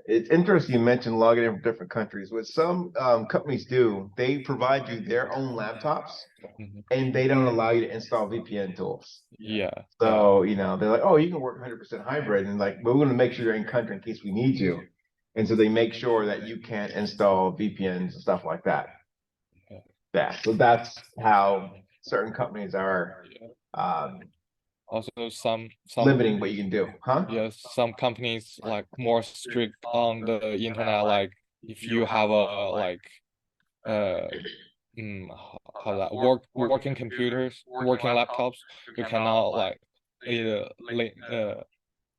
It's interesting you mentioned logging in from different countries. What some companies do, they provide you their own laptops, and they don't allow you to install VPN tools. Yeah. So, they're like, oh, you can work 100% hybrid, and like, we're going to make sure you're in country in case we need you. And so they make sure that you can't install VPNs and stuff like that. So that's how certain companies are also some limiting what you can do, huh? Yes, some companies like more strict on the internet, like if you have a like working computers, working laptops, you cannot like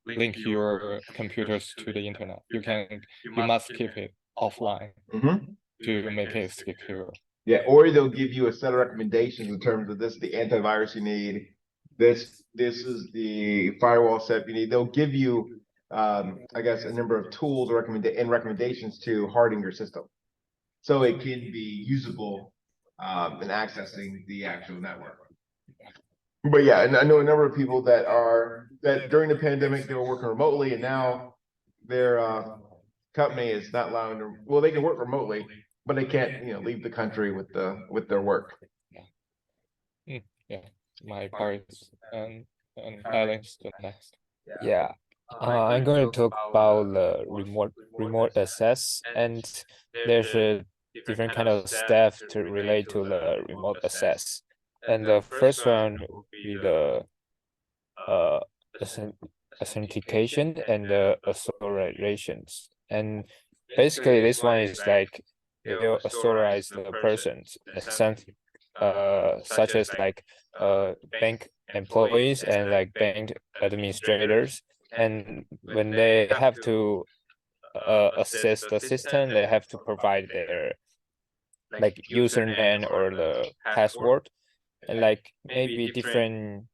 link your computers to the internet. You must keep it offline to make it secure. Yeah, or they'll give you a set of recommendations in terms of this is the antivirus you need, this is the firewall set you need. They'll give you I guess a number of tools or recommendations to harden your system, so it can be usable in accessing the actual network. But yeah, and I know a number of people that during the pandemic they were working remotely, and now their company is not allowing them. Well, they can work remotely, but they can't, leave the country with their work. Yeah, my parts and Alex the next. Yeah. I'm going to talk about the remote access, and there's a different kind of stuff to relate to the remote access. And the first one would be the authentication and the authorizations. And basically this one is like you authorize the persons, such as like bank employees and like bank administrators. And when they have to access the system, they have to provide their like username or the password. And like maybe different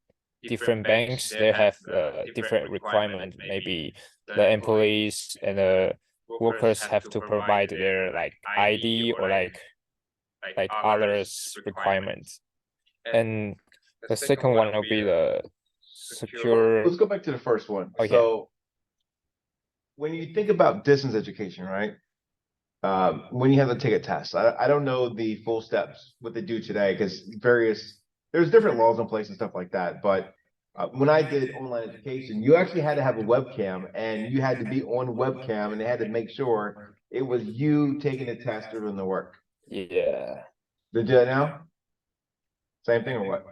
banks, they have different requirements. Maybe the employees and the workers have to provide their like ID or like others requirements. And the second one will be the secure. Let's go back to the first one. Okay. So when you think about distance education, right? When you have to take a test, I don't know the full steps, what they do today, because there's different laws in place and stuff like that. But when I did online education, you actually had to have a webcam, and you had to be on webcam, and they had to make sure it was you taking the test or doing the work. Yeah. They do that now? Same thing or what?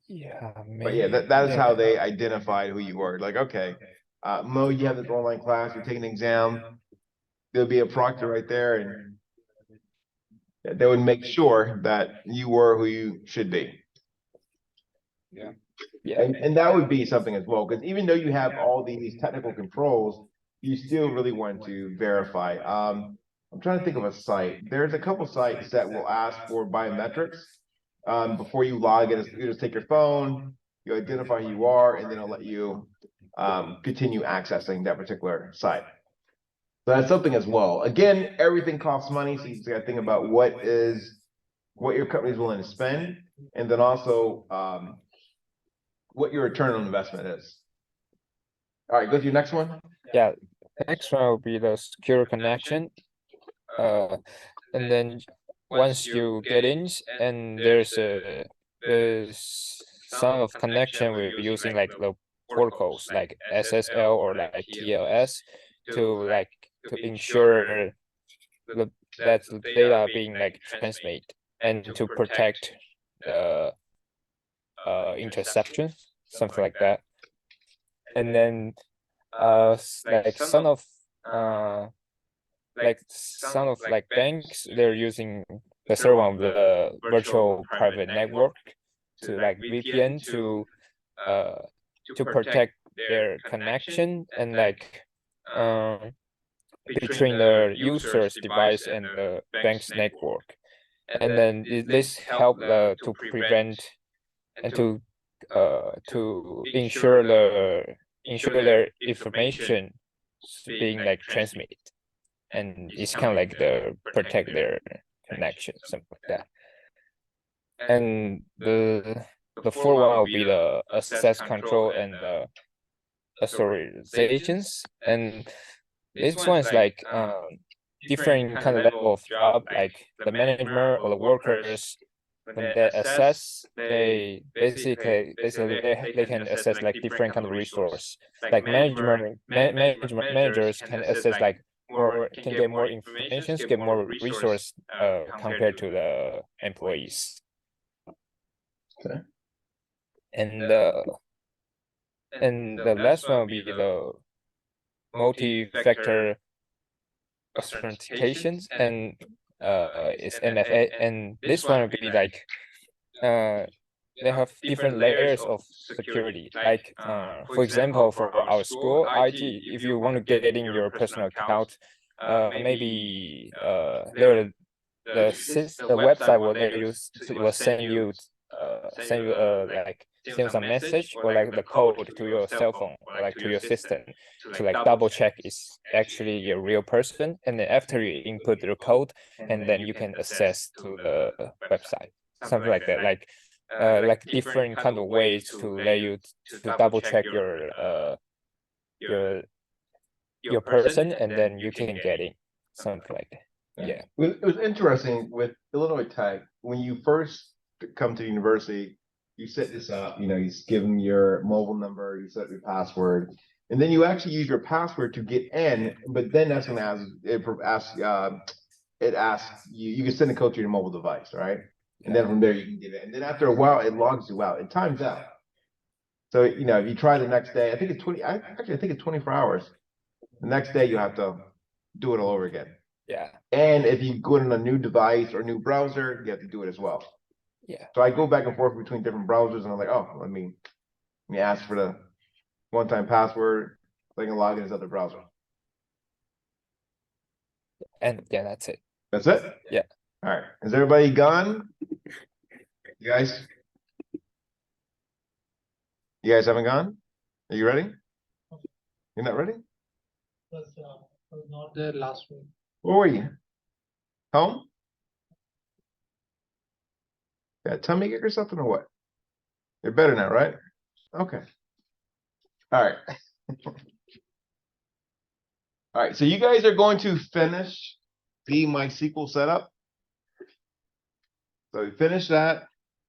Yeah. But yeah, that is how they identified who you were. Like, okay, Mo, you have this online class, you're taking an exam. There'll be a proctor right there and they would make sure that you were who you should be. Yeah. And that would be something as well, because even though you have all these technical controls, you still really want to verify. I'm trying to think of a site. There's a couple sites that will ask for biometrics. Before you log in, you just take your phone, you identify who you are, and then it'll let you continue accessing that particular site. So that's something as well. Again, everything costs money, so you just gotta think about what your company's willing to spend, and then also what your return on investment is. All right, go to your next one. Yeah, next one will be the secure connection. And then once you get in, and there's some of connection we're using like the protocols like SSL or like TLS to ensure that the data being like transmitted and to protect the interception, something like that. And then like some of banks, they're using the server of the virtual private network to like VPN to protect their connection and like between the user's device and the bank's network. And then this help to prevent and to ensure their information being like transmitted, and it's kind of like the protect their connection, something like that. And the fourth one will be the access control and the authorizations, and this one is like different kind of level of job, like the management or the workers. When they access, they basically they can access like different kind of resource. Like managers can access like more, can get more information, get more resource compared to the employees. Okay. And the last one will be the multi-factor authentications, and it's MFA, and this one will be like they have different layers of security. Like for example, for our school IT, if you want to get in your personal account, maybe the website will send you like send some message or like the code to your cell phone or like to your system to like double check it's actually a real person, and then after you input the code, and then you can access to the website, something like that. Like different kind of ways to let you to double check your person, and then you can get in, something like that. Yeah. It was interesting with Illinois Tech, when you first come to university, you set this up, you give them your mobile number, you set up your password, and then you actually use your password to get in, but then that's when it asks you can send a code to your mobile device, right? And then from there you can get in. And then after a while, it logs you out. It times out. So, if you try the next day, I think it's 24 hours. The next day you have to do it all over again. Yeah. And if you go in a new device or new browser, you have to do it as well. Yeah. So I go back and forth between different browsers, and I'm like, oh, let me ask for the one-time password so I can log in as other browser. And yeah, that's it. That's it? Yeah. All right. Is everybody gone? You guys haven't gone? Are you ready? You're not ready? Was not there last week. Where were you? Home? Yeah, tummy ache or something or what? You're better now, right? Okay. All right. All right, so you guys are going to finish the MySQL setup. So finish that,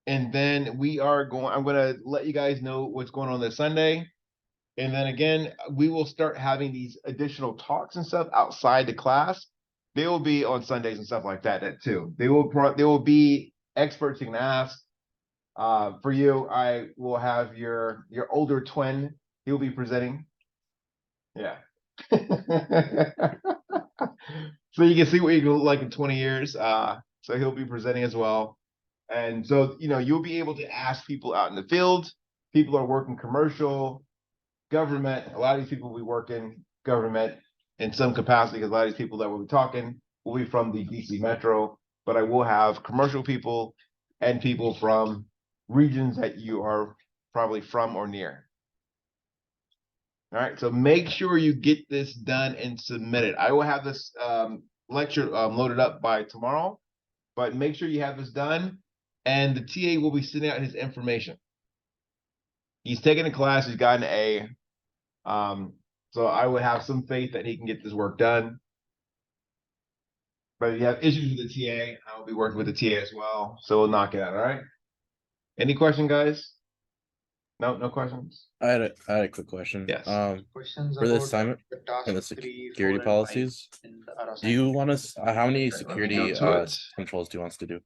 and then I'm gonna let you guys know what's going on this Sunday. And then again, we will start having these additional talks and stuff outside the class. They will be on Sundays and stuff like that too. They will be experts you can ask. For you, I will have your older twin. He'll be presenting. Yeah. So you can see what you can look like in 20 years. So he'll be presenting as well. And so, you'll be able to ask people out in the field. People are working commercial, government. A lot of these people will be working government in some capacity because a lot of these people that we'll be talking will be from the DC Metro. But I will have commercial people and people from regions that you are probably from or near. All right, so make sure you get this done and submitted. I will have this lecture loaded up by tomorrow, but make sure you have this done, and the TA will be sending out his information. He's taking a class, he's got an A, so I would have some faith that he can get this work done. But if you have issues with the TA, I will be working with the TA as well, so we'll knock it out, all right? Any question, guys? No questions? I had a quick question. Yes. Questions For the about assignment the task and the 3, security 4, and 5 policies, in our do you assignment. want us, how many Okay, let me security go to it. controls do you want us to do?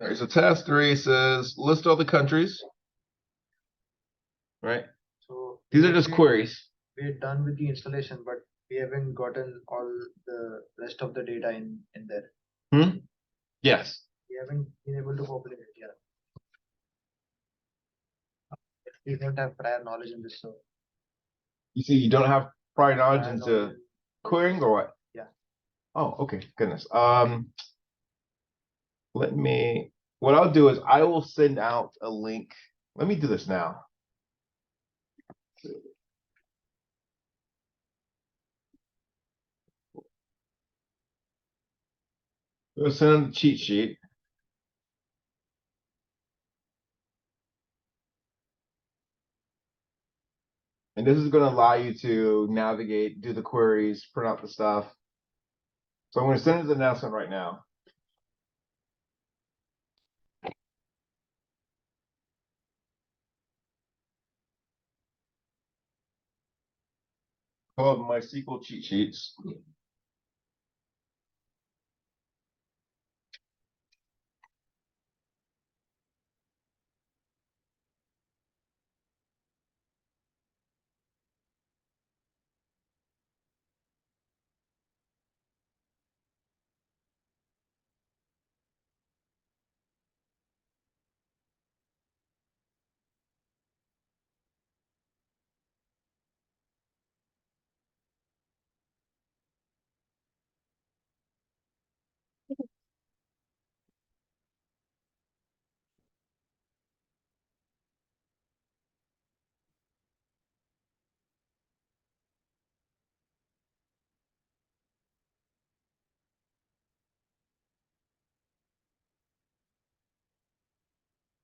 All right, so task 3 says list all the countries. Right? So These are just queries. we're done with the installation, but we haven't gotten all the rest of the data in there. Yes. We haven't been able to populate it yet. We don't have prior knowledge in this, so You see, you don't have prior knowledge prior into knowledge querying or what? Yeah. Oh, okay, goodness. What I'll do is I will send out a link. Let me do this now. We'll send a cheat sheet. And this is going to allow you to navigate, do the queries, print out the stuff. So I'm going to send it the announcement right now. Called MySQL cheat sheets.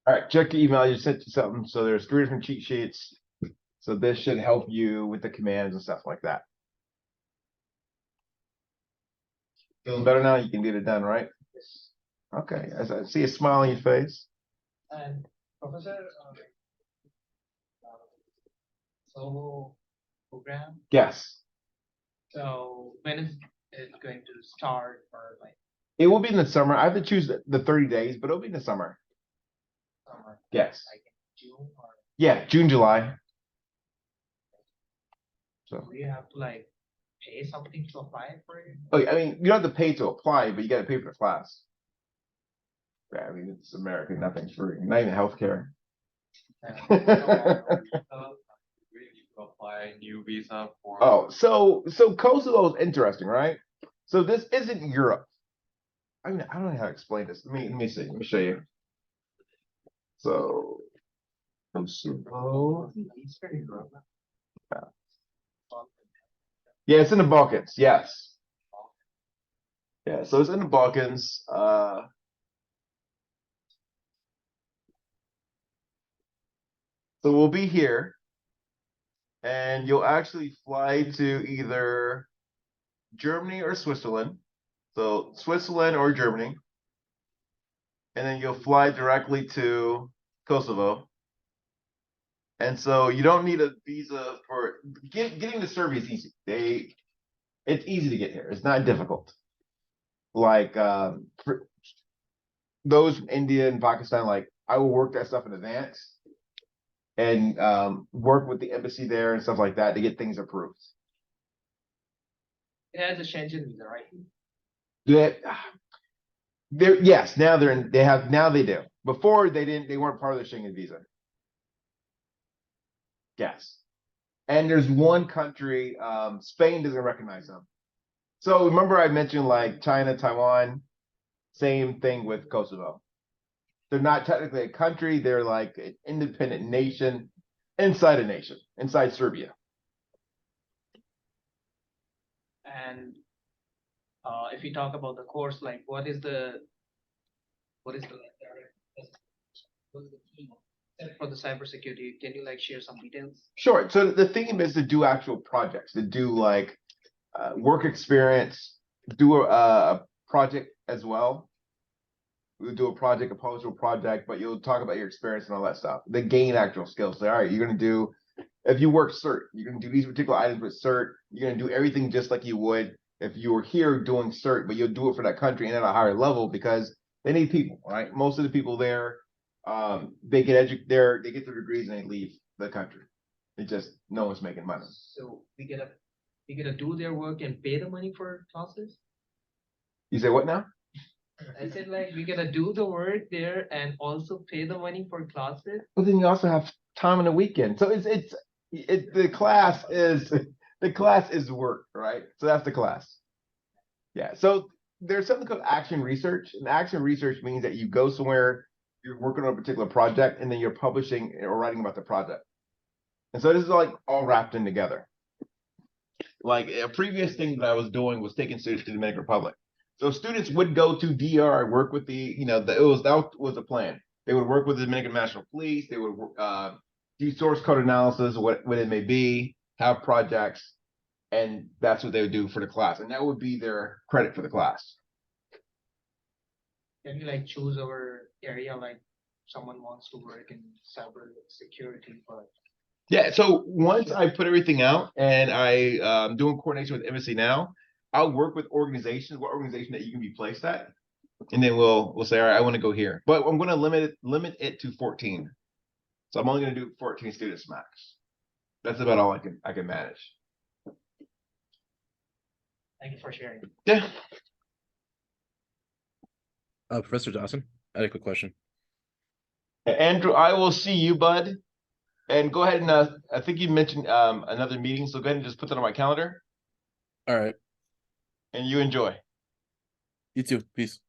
All right, check your email. You sent you something. So there's 3 different cheat sheets. So this should help you with the commands and stuff like that. Feeling better now? You can get it done, right? yes. Okay, as I see a smile on your face. And Professor, Zoho program. Yes. So when is it going to start, or like It will be in the summer. I have to choose the 30 days, but it'll be in the summer. summer? Yes. Like in June, or Yeah, June, July. So, do you have to like pay something to apply for it? oh, I mean, you don't have to pay to apply, but you got to pay for the class. Yeah, I mean, it's America, nothing's free, not even healthcare. Apply new visa for. Oh, so Kosovo is interesting, right? So this isn't Europe. I mean, I don't know how to explain this. Let me see. Let me show you. So Kosovo. Yeah, it's in the Balkans. Yes. Yeah, so it's in the Balkans. So we'll be here, and you'll actually fly to either Germany or Switzerland. So Switzerland or Germany. And then you'll fly directly to Kosovo. And so you don't need a visa for getting to Serbia is easy. It's easy to get here. It's not difficult. like, for those from India and Pakistan, like, I will work that stuff in advance and, work with the embassy there and stuff like that to get things approved. It has a Shenzhen visa, right? Yes, now they do. Before they didn't, they weren't part of the Schengen visa. Yes. And there's one country, Spain doesn't recognize them. So remember I mentioned like China, Taiwan, same thing with Kosovo. They're not technically a country, they're like an independent nation inside a nation, inside Serbia. And if we talk about the course, like what is the theme for the cybersecurity? Can you like share some details? Sure. So the theme is to do actual projects, to do like work experience, do a project as well. We'll do a project, a postal project, but you'll talk about your experience and all that stuff. They gain actual skills. So, all right, you're going to do, if you work CERT, you're going to do these particular items with CERT. You're going to do everything just like you would if you were here doing CERT, but you'll do it for that country and at a higher level because they need people, right? Most of the people there, they get their degrees and they leave the country. It just, no one's making money. So we gotta do their work and pay the money for classes? You say what now? I said like we gotta do the work there and also pay the money for classes. But then you also have time on the weekend. So the class is work, right? So that's the class. Yeah. So there's something called action research. And action research means that you go somewhere, you're working on a particular project, and then you're publishing or writing about the project. And so this is like all wrapped in together. Like a previous thing that I was doing was taking students to the Dominican Republic. So students would go to DR, work with that was the plan. They would work with the Dominican National Police. They would do source code analysis, what it may be, have projects, and that's what they would do for the class. And that would be their credit for the class. Can you like choose our area, like someone wants to work in cyber security, but yeah, so once I put everything out and I doing coordination with embassy now, I'll work with organizations, what organization that you can be placed at, and then we'll say, all right, I want to go here, but I'm going to limit it to 14. So I'm only going to do 14 students max. That's about all I can manage. thank you for sharing. Yeah. Professor Dawson, I had a quick question. Andrew, I will see you, bud. And go ahead and I think you mentioned another meeting, so go ahead and just put that on my calendar. All right. And you enjoy. You too. Peace.